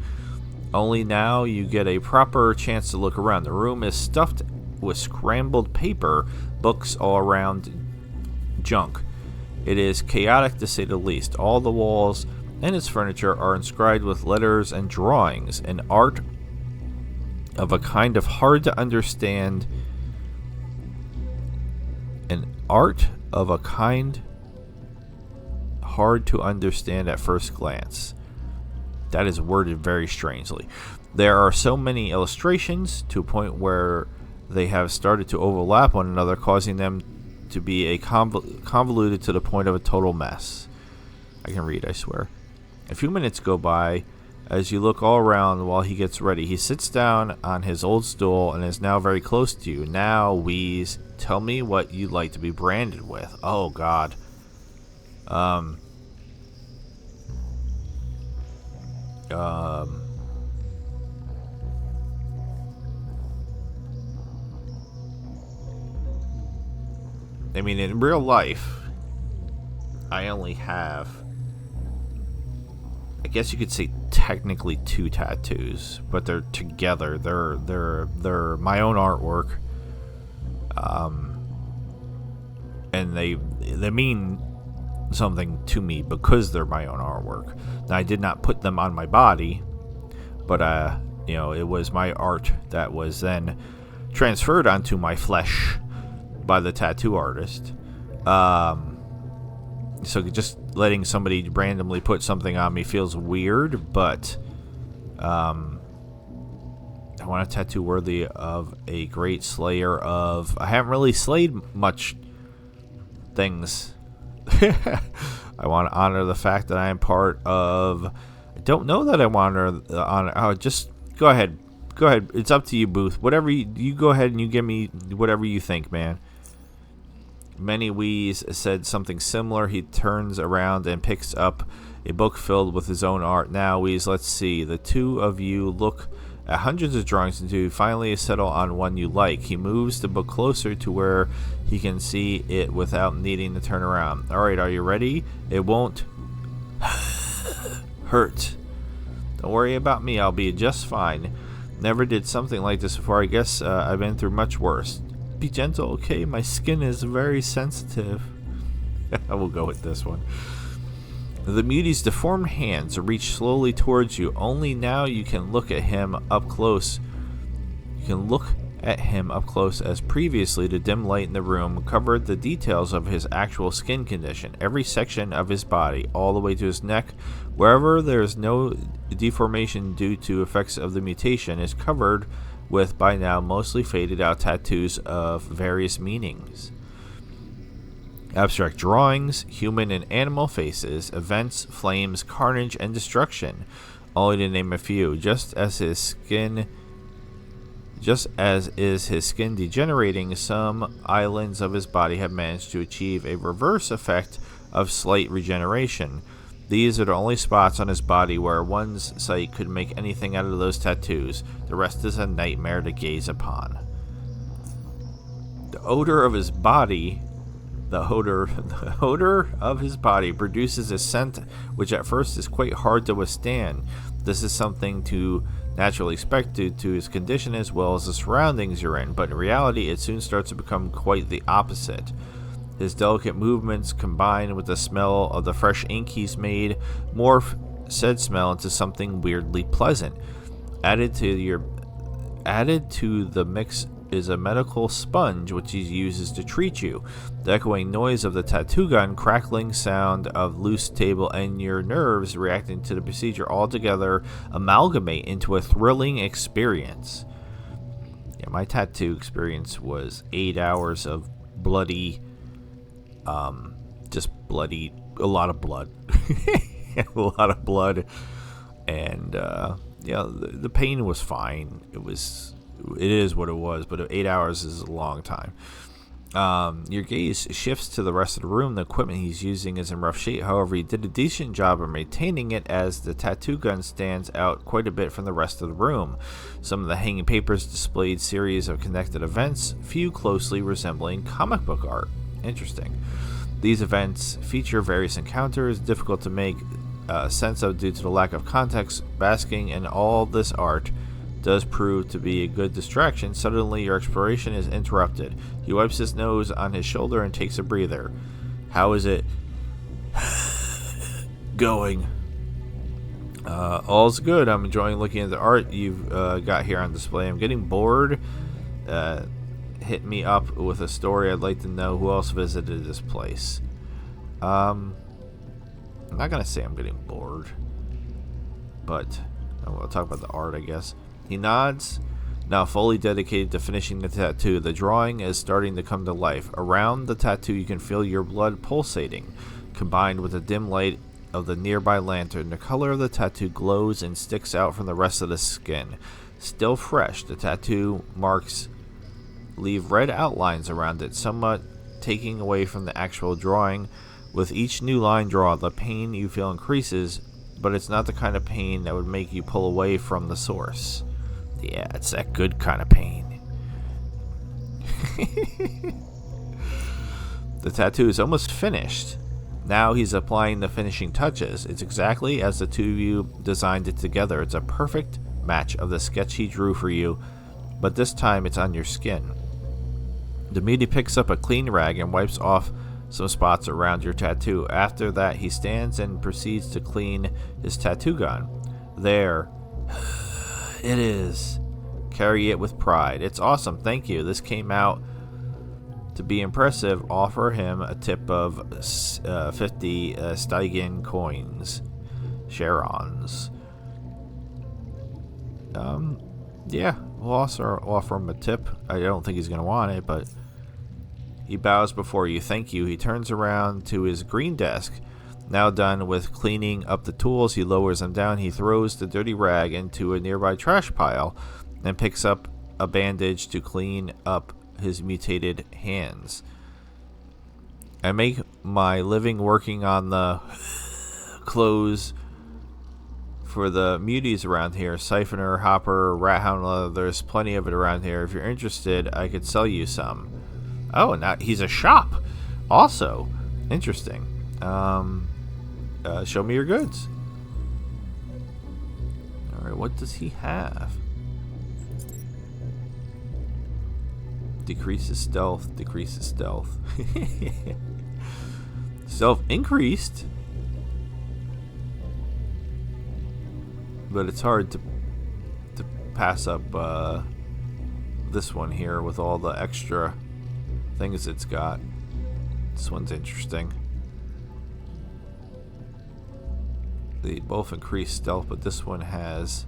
only now you get a proper chance to look around. The room is stuffed with scrambled paper, books all around, junk. It is chaotic to say the least. All the walls and its furniture are inscribed with letters and drawings, an art of a kind of hard to understand. An art of a kind hard to understand at first glance. That is worded very strangely. There are so many illustrations to a point where they have started to overlap one another, causing them to be a convoluted to the point of a total mess. I can read, I swear. A few minutes go by as you look all around while he gets ready. He sits down on his old stool and is now very close to you. Now, Wheeze, tell me what you'd like to be branded with. Oh, God. I mean, in real life, I only have, I guess you could say technically 2 tattoos, but they're together. They're my own artwork. And they mean something to me because they're my own artwork. Now, I did not put them on my body, but it was my art that was then transferred onto my flesh by the tattoo artist. So just letting somebody randomly put something on me feels weird, but I want a tattoo worthy of a great slayer of... I haven't really slayed much things. I want to honor the fact that I am part of... I don't know that I want to honor... Oh, just go ahead. Go ahead. It's up to you, Booth. Whatever you go ahead and you give me whatever you think, man. Many Wheeze said something similar. He turns around and picks up a book filled with his own art. Now, Wheeze, let's see. The two of you look at hundreds of drawings until you finally settle on one you like. He moves the book closer to where he can see it without needing to turn around. All right, are you ready? It won't hurt. Don't worry about me. I'll be just fine. Never did something like this before. I guess I've been through much worse. Be gentle, okay? My skin is very sensitive. I will go with this one. The mutie's deformed hands reach slowly towards you. Only now you can look at him up close. You can look at him up close, as previously the dim light in the room covered the details of his actual skin condition. Every section of his body, all the way to his neck, wherever there is no deformation due to effects of the mutation, is covered with, by now, mostly faded out tattoos of various meanings. Abstract drawings, human and animal faces, events, flames, carnage, and destruction, only to name a few. Just as is his skin degenerating, some islands of his body have managed to achieve a reverse effect of slight regeneration. These are the only spots on his body where one's sight could make anything out of those tattoos. The rest is a nightmare to gaze upon. The odor of his body produces a scent which at first is quite hard to withstand. This is something to naturally expect due to his condition as well as the surroundings you're in, but in reality it soon starts to become quite the opposite. His delicate movements, combined with the smell of the fresh ink he's made, morph said smell into something weirdly pleasant. Added to the mix is a medical sponge which he uses to treat you. The echoing noise of the tattoo gun, crackling sound of loose table, and your nerves reacting to the procedure all together amalgamate into a thrilling experience. Yeah, My tattoo experience was 8 hours of bloody, just bloody, a lot of blood. A lot of blood. And, yeah, the pain was fine. It is what it was, but 8 hours is a long time. Your gaze shifts to the rest of the room. The equipment he's using is in rough shape. However, he did a decent job of maintaining it, as the tattoo gun stands out quite a bit from the rest of the room. Some of the hanging papers displayed series of connected events, few closely resembling comic book art. Interesting. These events feature various encounters, difficult to make sense of due to the lack of context. Basking in all this art does prove to be a good distraction. Suddenly, your exploration is interrupted. He wipes his nose on his shoulder and takes a breather. How is it going? All's good. I'm enjoying looking at the art you've got here on display. I'm getting bored. Hit me up with a story. I'd like to know who else visited this place. I'm not going to say I'm getting bored, but we'll talk about the art, I guess. He nods, now fully dedicated to finishing the tattoo. The drawing is starting to come to life. Around the tattoo, you can feel your blood pulsating. Combined with the dim light of the nearby lantern, the color of the tattoo glows and sticks out from the rest of the skin. Still fresh, the tattoo marks leave red outlines around it, somewhat taking away from the actual drawing. With each new line drawn, the pain you feel increases, but it's not the kind of pain that would make you pull away from the source. Yeah, it's that good kind of pain. The tattoo is almost finished. Now he's applying the finishing touches. It's exactly as the two of you designed it together. It's a perfect match of the sketch he drew for you, but this time it's on your skin. The mutant picks up a clean rag and wipes off some spots around your tattoo. After that, he stands and proceeds to clean his tattoo gun. There it is. Carry it with pride. It's awesome. Thank you. This came out to be impressive. Offer him a tip of 50 Steigen coins. Sharons. Yeah, we'll also offer him a tip. I don't think he's going to want it, but he bows before you. Thank you. He turns around to his green desk. Now done with cleaning up the tools, he lowers them down. He throws the dirty rag into a nearby trash pile and picks up a bandage to clean up his mutated hands. I make my living working on the clothes for the muties around here. Siphoner, hopper, rat hound leather. There's plenty of it around here. If you're interested, I could sell you some. Oh, now he's a shop. Also, interesting. Show me your goods. Alright, what does he have? Decreases stealth, decreases stealth. Stealth increased. But it's hard to pass up this one here with all the extra things it's got. This one's interesting. They both increase stealth, but this one has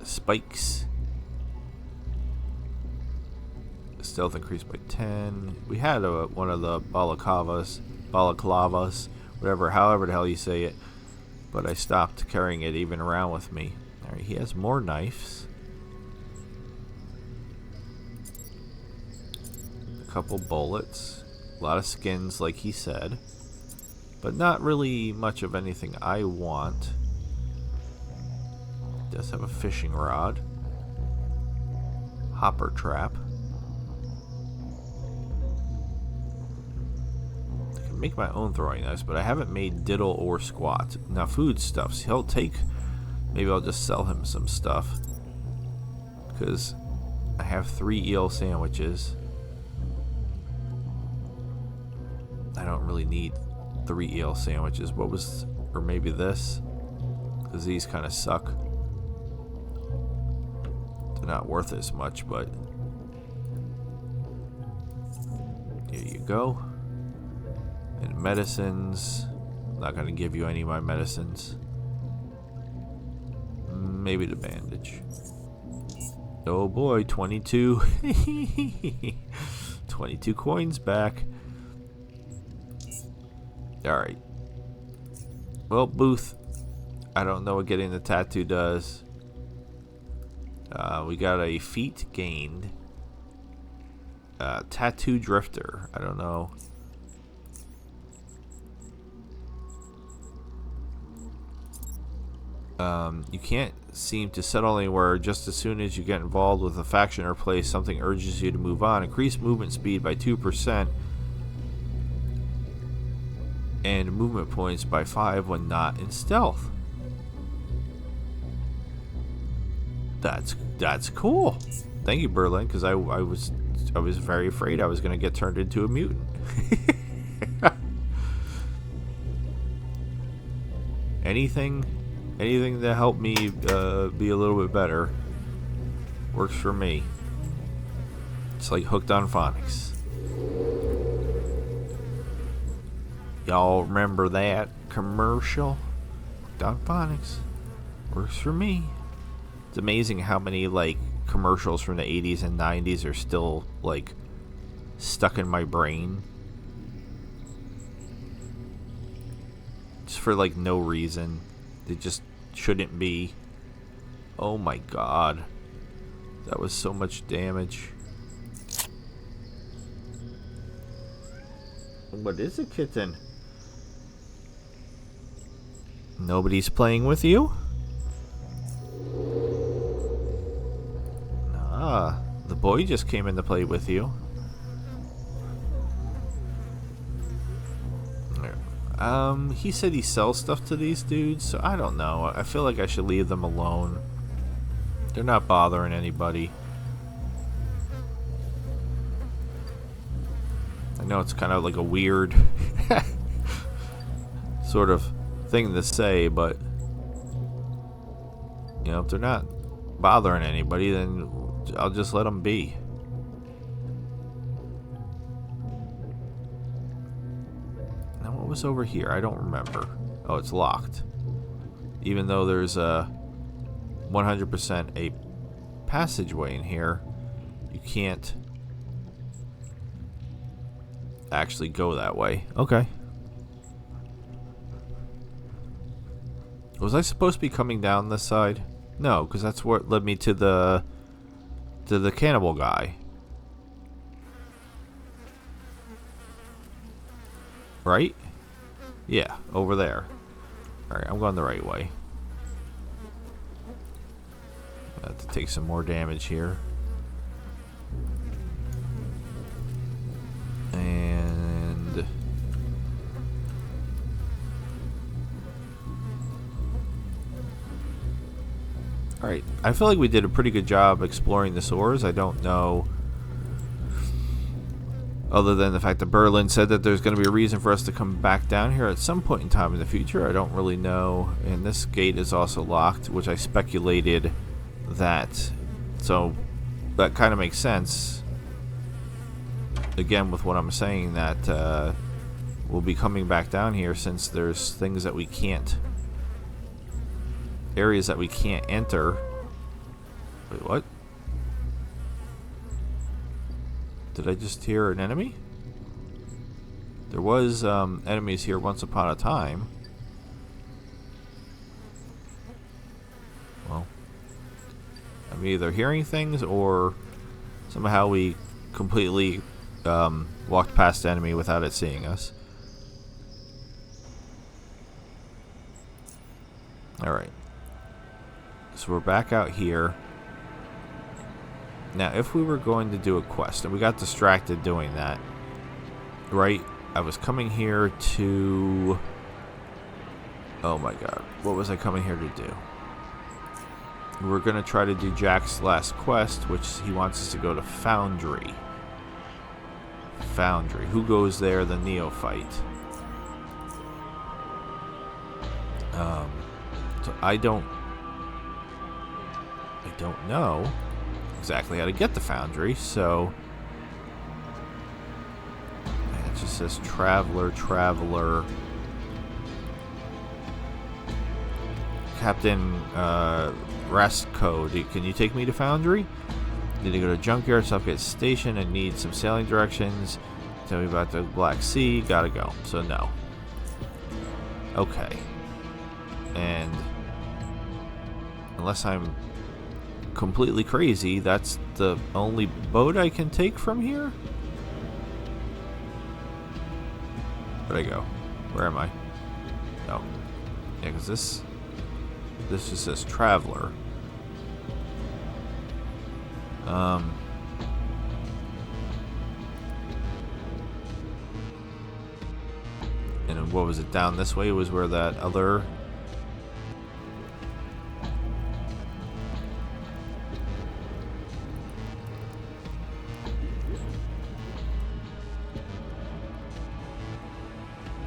spikes. Stealth increased by 10. We had one of the balaclavas, however the hell you say it, but I stopped carrying it even around with me. Alright, he has more knives. A couple bullets. A lot of skins, like he said. But not really much of anything I want. Does have a fishing rod. Hopper trap. I can make my own throwing knives, but I haven't made diddle or squat. Now foodstuffs. He'll take... Maybe I'll just sell him some stuff. Because I have 3 eel sandwiches. I don't really need 3 eel sandwiches. What was... Or maybe this. Because these kind of suck. They're not worth as much, but... Here you go. And medicines. I'm not going to give you any of my medicines. Maybe the bandage. Oh boy, 22. 22 coins back. Alright. Well, Booth. I don't know what getting the tattoo does. We got a feat gained. Tattoo Drifter. I don't know. You can't seem to settle anywhere. Just as soon as you get involved with a faction or place, something urges you to move on. Increase movement speed by 2%. And movement points by 5 when not in stealth. That's cool. Thank you, Berlin, because I was very afraid I was going to get turned into a mutant. Anything to help me be a little bit better works for me. It's like Hooked on Phonics. Y'all remember that commercial? Hooked on Phonics. Works for me. It's amazing how many like commercials from the 80s and 90s are still like stuck in my brain. Just for like no reason. They just shouldn't be. Oh my god. That was so much damage. What is a kitten? Nobody's playing with you? Ah, the boy just came in to play with you. He said he sells stuff to these dudes, so I don't know. I feel like I should leave them alone. They're not bothering anybody. I know it's kind of like a weird sort of thing to say, but you know, if they're not bothering anybody, then I'll just let them be. Now, what was over here? I don't remember. Oh, it's locked. Even though there's a 100% a passageway in here, you can't actually go that way. Okay. Was I supposed to be coming down this side? No, because that's what led me to the cannibal guy. Right? Yeah, over there. Alright, I'm going the right way. I have to take some more damage here. And alright, I feel like we did a pretty good job exploring the sewers. I don't know, other than the fact that Berlin said that there's going to be a reason for us to come back down here at some point in time in the future. I don't really know. And this gate is also locked, which I speculated that. So that kind of makes sense. Again, with what I'm saying, that we'll be coming back down here since there's things that we can't, areas that we can't enter. Wait, what? Did I just hear an enemy? There was enemies here once upon a time. Well, I'm either hearing things or somehow we completely walked past the enemy without it seeing us. Alright. So we're back out here. Now, if we were going to do a quest, and we got distracted doing that, right? I was coming here to... Oh my god. What was I coming here to do? We're going to try to do Jack's last quest, which he wants us to go to Foundry. Foundry. Who goes there? The neophyte. So I don't know exactly how to get the Foundry, so it just says traveler. Captain Rasco, can you take me to Foundry? Need to go to Junkyard, Southgate Station, and need some sailing directions. Tell me about the Black Sea. Gotta go. So no. Okay. And unless I'm completely crazy, that's the only boat I can take from here? Where'd I go? Where am I? Oh. Yeah, because this just says Traveler. And what was it, down this way was where that other...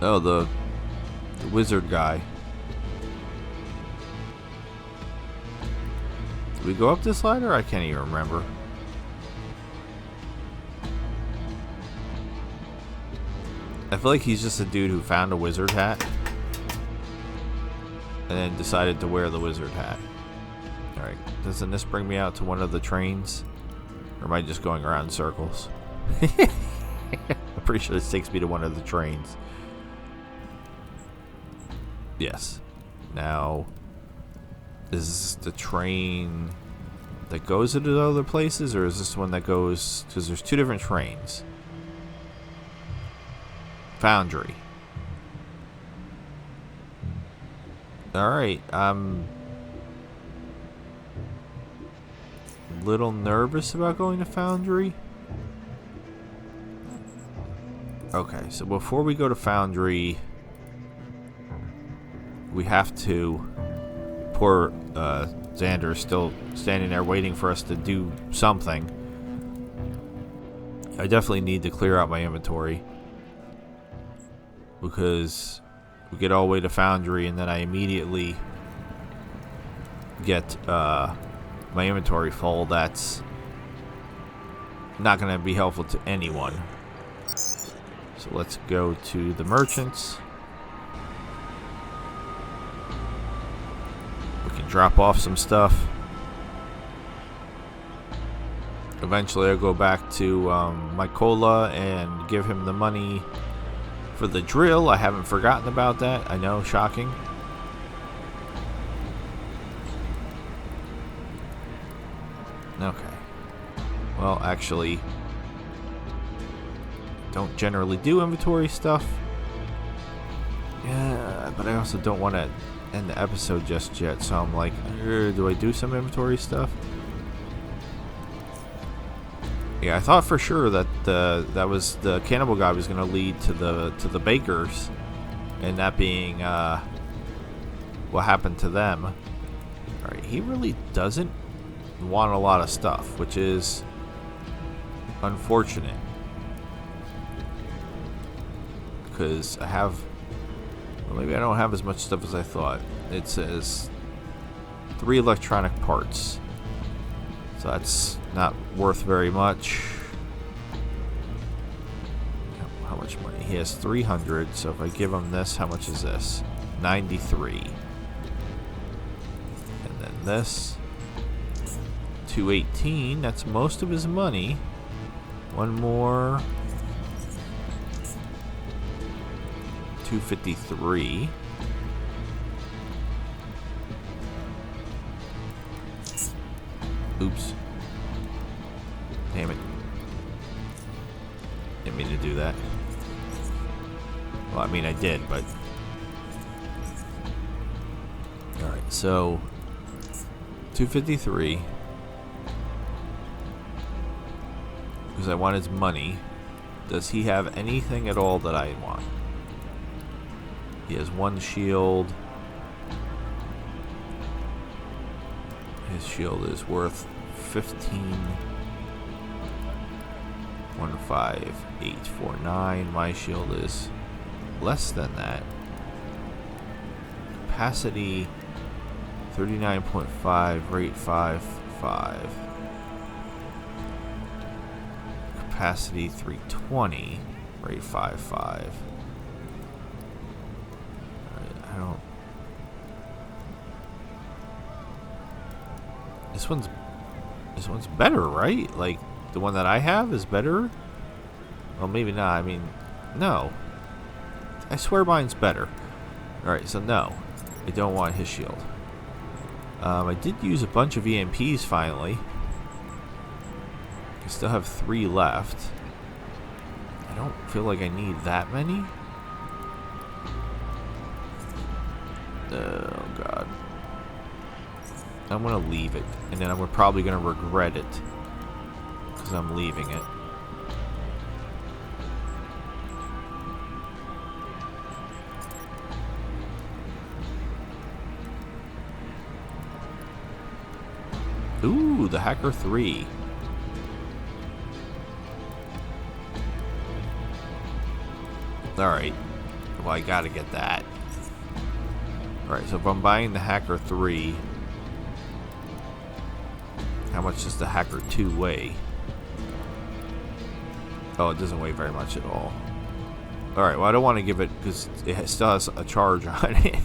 Oh, the wizard guy. Did we go up this ladder? I can't even remember. I feel like he's just a dude who found a wizard hat and then decided to wear the wizard hat. Alright, doesn't this bring me out to one of the trains? Or am I just going around in circles? I'm pretty sure this takes me to one of the trains. Yes. Now, is this the train that goes into other places, or is this one that goes... Because there's two different trains. Foundry. Alright, I'm a little nervous about going to Foundry. Okay, so before we go to Foundry, we have to... Poor Xander is still standing there waiting for us to do something. I definitely need to clear out my inventory, because we get all the way to Foundry and then I immediately get my inventory full. That's not going to be helpful to anyone. So let's go to the merchants. We can drop off some stuff. Eventually I'll go back to Mykola and give him the money for the drill. I haven't forgotten about that. I know, shocking. Okay. Well, actually, don't generally do inventory stuff. Yeah, but I also don't want to end the episode just yet, so I'm like, do I do some inventory stuff? Yeah, I thought for sure that that was the Cannibal guy was going to lead to the bakers, and that being what happened to them. All right, he really doesn't want a lot of stuff, which is unfortunate, because I have, well, maybe I don't have as much stuff as I thought. It says 3 electronic parts, so that's not worth very much. How much money? He has 300, so if I give him this, how much is this? 93. And then this, 218, that's most of his money. One more, 253. Oops. Damn it. Didn't mean to do that. Well, I mean, I did, but... Alright, so... 253. Because I want his money. Does he have anything at all that I want? He has 1 shield. His shield is worth 15. 15849. My shield is less than that. Capacity 39.5. Rate 5.5. Capacity 320. Rate 5.5. I don't. This one's better, right? Like, the one that I have is better? Well, maybe not. I mean, no. I swear mine's better. Alright, so no. I don't want his shield. I did use a bunch of EMPs finally. I still have 3 left. I don't feel like I need that many. Oh, God. I'm going to leave it. And then I'm probably going to regret it. Because I'm leaving it. Ooh, the Hacker 3. Alright. Well, I gotta get that. Alright, so if I'm buying the Hacker 3, how much does the Hacker 2 weigh? Oh, it doesn't weigh very much at all. Alright, well, I don't want to give it, because it still has a charge on it.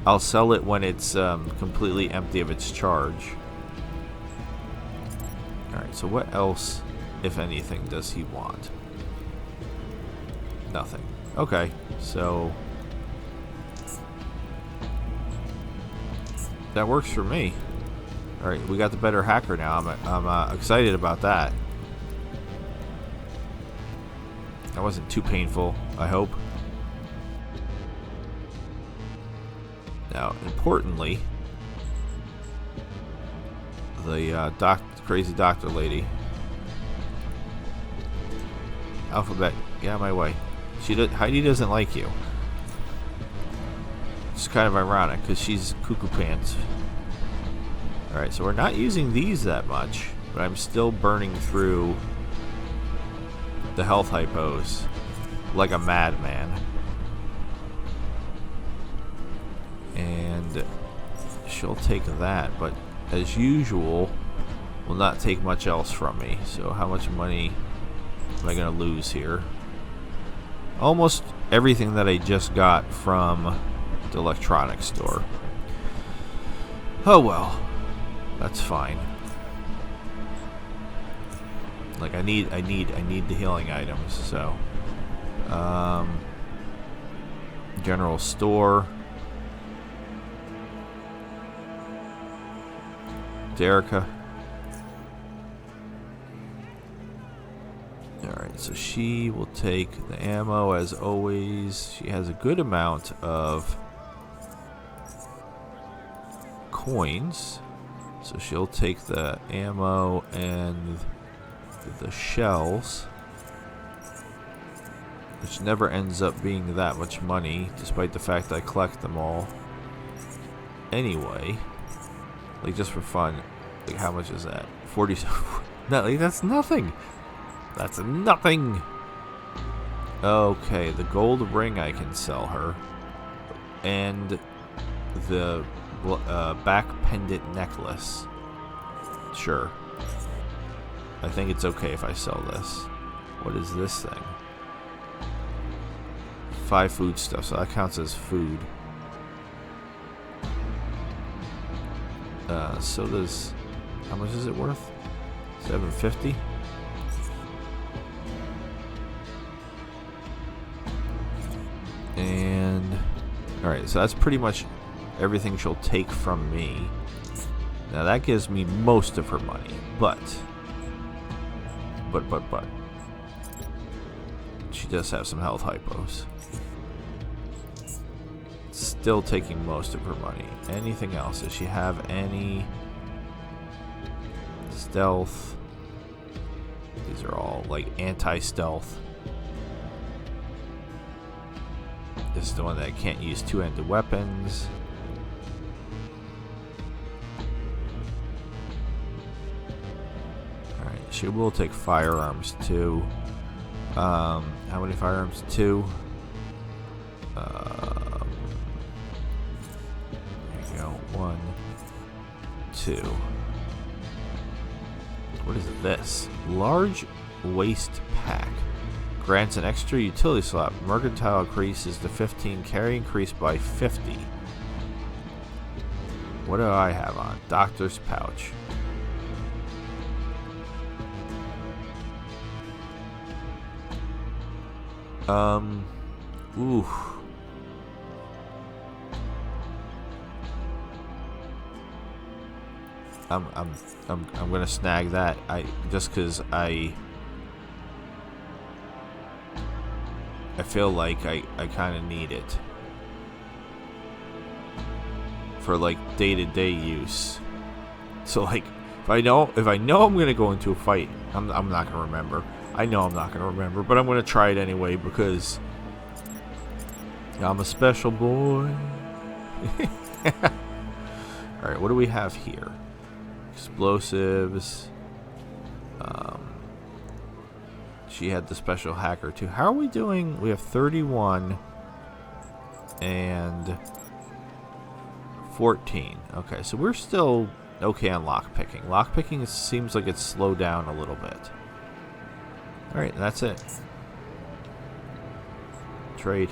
I'll sell it when it's completely empty of its charge. Alright, so what else, if anything, does he want? Nothing. Okay, so that works for me. Alright, we got the better Hacker now. I'm excited about that. That wasn't too painful, I hope. Now, importantly, the crazy doctor lady. Alphabet, get out of my way. Heidi doesn't like you. It's kind of ironic because she's cuckoo pants. Alright, so we're not using these that much, but I'm still burning through the health hypos like a madman. And she'll take that, but as usual, will not take much else from me. So how much money am I going to lose here? Almost everything that I just got from the electronics store. Oh well, that's fine. Like I need the healing items. So, general store. Derica. Alright, so she will take the ammo as always. She has a good amount of coins. So she'll take the ammo and the shells, which never ends up being that much money, despite the fact that I collect them all. Anyway, like just for fun, like how much is that? 40. No, like that's nothing. That's nothing. Okay, the gold ring I can sell her, and the back pendant necklace. Sure. I think it's okay if I sell this. What is this thing? 5 foodstuffs, so that counts as food. So does... How much is it worth? $7.50? And... Alright, so that's pretty much everything she'll take from me. Now that gives me most of her money, but... She does have some health hypos. Still taking most of her money. Anything else? Does she have any stealth? These are all like anti-stealth. This is the one that I can't use two-handed weapons. Alright, she will take firearms too. How many firearms? 2. There you go. 1, 2. What is this? Large waste pack. Grants an extra utility slot. Mercantile increases to 15. Carry increased by 50. What do I have on? Doctor's pouch. Ooh. I'm gonna snag that. Just because I feel like I kind of need it for like day-to-day use. So like if I know I'm gonna go into a fight, I'm not gonna remember. I know I'm not gonna remember, but I'm gonna try it anyway because I'm a special boy. All right, what do we have here? Explosives. She had the special hacker too. How are we doing? We have 31 and 14. Okay, so we're still okay on lockpicking. Lockpicking seems like it's slowed down a little bit. All right, that's it. Trade.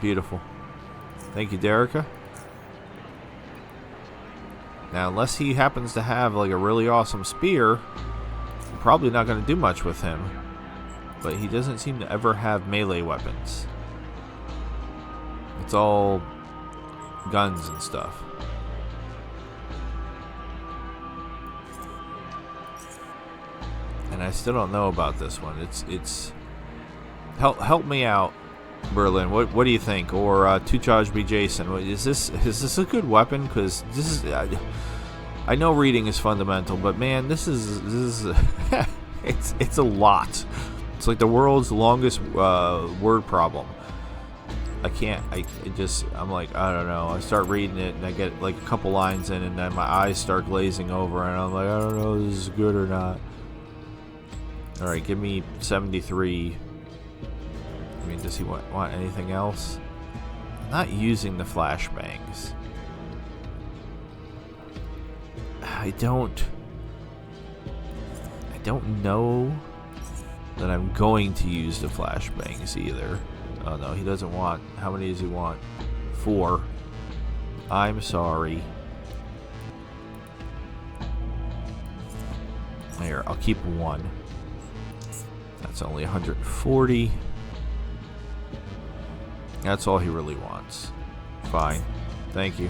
Beautiful. Thank you, Derica. Now, unless he happens to have like a really awesome spear, I'm probably not going to do much with him. But he doesn't seem to ever have melee weapons. It's all guns and stuff. And I still don't know about this one. It's help me out, Berlin. What do you think? Or To Charge Me Jason? Is this a good weapon? Because this is I know reading is fundamental, but man, this is it's a lot. It's like the world's longest word problem. I'm like, I don't know. I start reading it and I get like a couple lines in and then my eyes start glazing over and I'm like, I don't know if this is good or not. Alright, give me 73. I mean, does he want anything else? I'm not using the flashbangs. I don't know that I'm going to use the flashbangs either. Oh no, he doesn't want. How many does he want? 4. I'm sorry. Here, I'll keep 1. That's only 140. That's all he really wants. Fine. Thank you.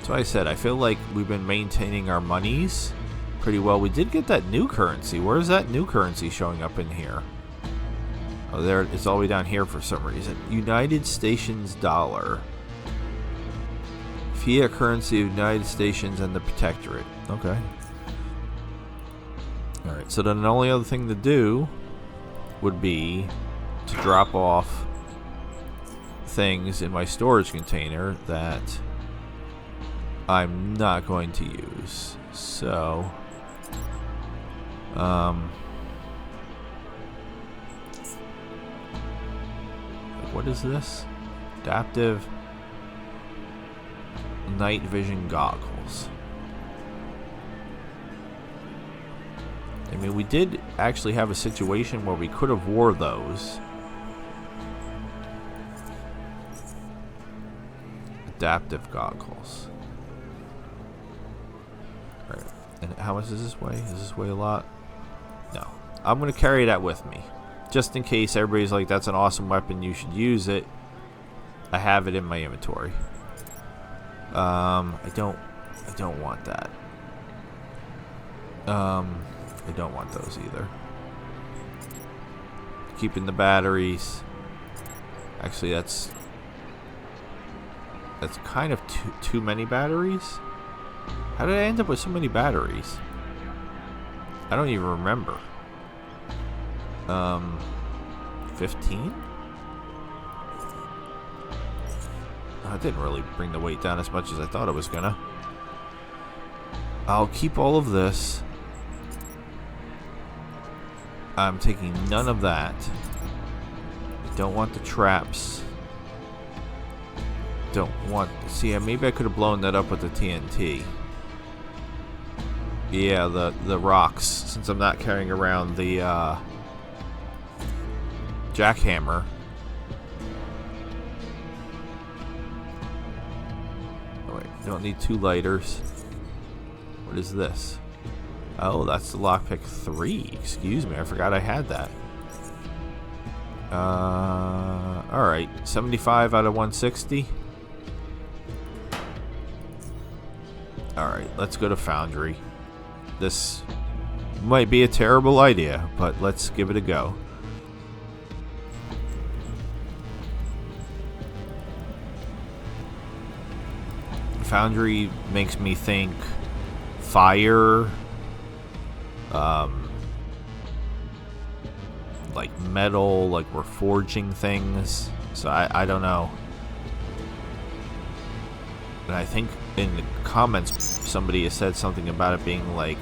So I said, I feel like we've been maintaining our monies pretty well. We did get that new currency. Where's that new currency showing up in here? Oh, there, it's all the way down here for some reason. United Stations dollar. Fiat currency of United Stations and the Protectorate. Okay. Alright, so then the only other thing to do would be to drop off things in my storage container that I'm not going to use. So, what is this? Adaptive night vision goggles. I mean, we did actually have a situation where we could have wore those. Adaptive goggles. Alright. And how much does this weigh? Does this weigh a lot? No. I'm going to carry that with me. Just in case everybody's like, that's an awesome weapon, you should use it. I have it in my inventory. I don't want that. I don't want those either. Keeping the batteries. Actually, that's kind of too many batteries. How did I end up with so many batteries? I don't even remember. 15? I didn't really bring the weight down as much as I thought it was gonna. I'll keep all of this. I'm taking none of that. I don't want the traps. Don't want... See, maybe I could have blown that up with the TNT. Yeah, the rocks. Since I'm not carrying around the jackhammer. Don't need 2 lighters. What is this? Oh, that's the lockpick 3. Excuse me, I forgot I had that. Alright. 75 out of 160. Alright, let's go to Foundry. This might be a terrible idea, but let's give it a go. Foundry makes me think fire, like metal, like we're forging things. So I don't know. And I think in the comments somebody has said something about it being like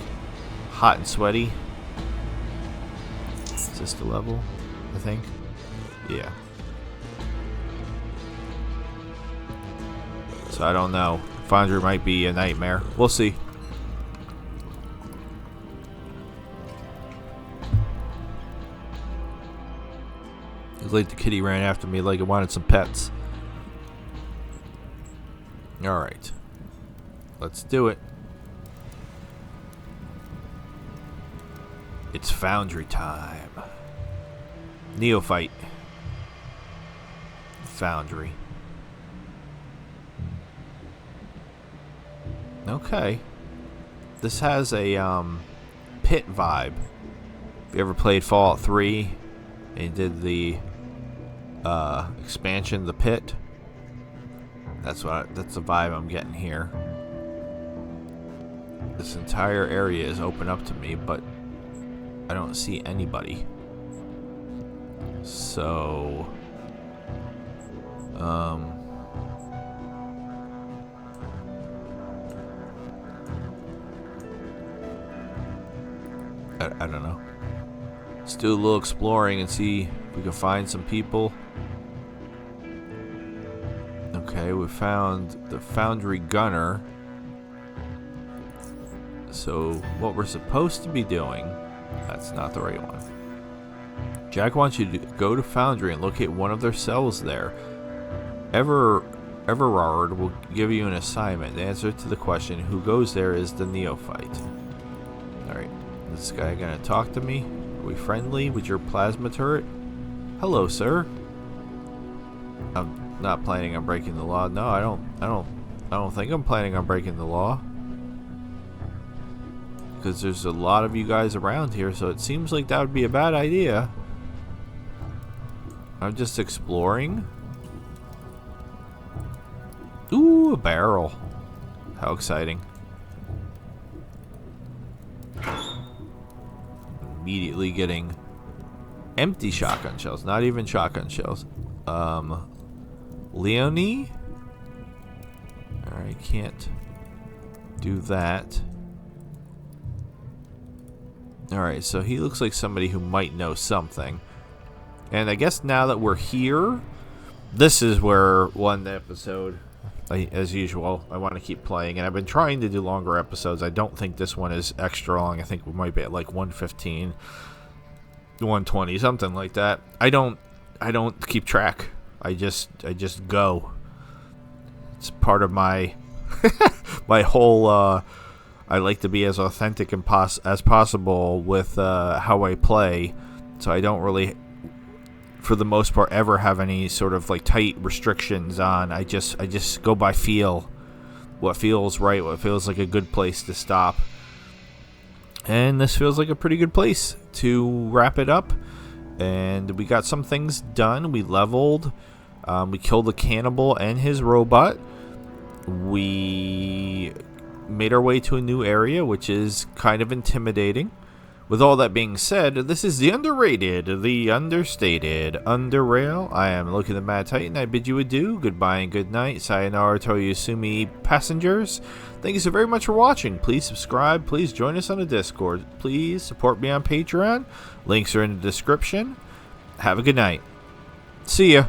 hot and sweaty. Is this the level? I think. Yeah. So I don't know. Foundry might be a nightmare. We'll see. It's like the kitty ran after me like it wanted some pets. Alright. Let's do it. It's Foundry time. Neophyte. Foundry. Okay. This has a pit vibe. If you ever played Fallout 3 and you did the expansion, the pit, that's the vibe I'm getting here. This entire area is open up to me, but I don't see anybody. So I don't know. Let's do a little exploring and see if we can find some people. Okay, we found the Foundry Gunner. So what we're supposed to be doing, that's not the right one. Jack wants you to go to Foundry and locate one of their cells there. Everard will give you an assignment. The answer to the question, who goes there, is the Neophyte. Alright, this guy gonna talk to me? Are we friendly with your plasma turret? Hello, sir. I'm not planning on breaking the law. No, I don't think I'm planning on breaking the law. Because there's a lot of you guys around here, so it seems like that would be a bad idea. I'm just exploring. Ooh, a barrel. How exciting. Immediately getting empty shotgun shells, not even shotgun shells. Leonie? Alright, can't do that. Alright, so he looks like somebody who might know something. And I guess now that we're here, this is where one episode, as usual, I want to keep playing. And I've been trying to do longer episodes. I don't think this one is extra long. I think we might be at like 115, 120, something like that. I don't keep track. I just go. It's part of my my whole I like to be as authentic as possible with how I play, so I don't really, for the most part, ever have any sort of like tight restrictions on. I just go by feel, what feels right, what feels like a good place to stop, and this feels like a pretty good place to wrap it up. And we got some things done. We leveled, we killed the cannibal and his robot. We made our way to a new area, which is kind of intimidating. With all that being said, this is the underrated, the understated UnderRail. I am Loki the Mad Titan. I bid you adieu, goodbye and good night. Sayonara to Yasumi passengers. Thank you so very much for watching. Please subscribe. Please join us on the Discord. Please support me on Patreon. Links are in the description. Have a good night. See ya.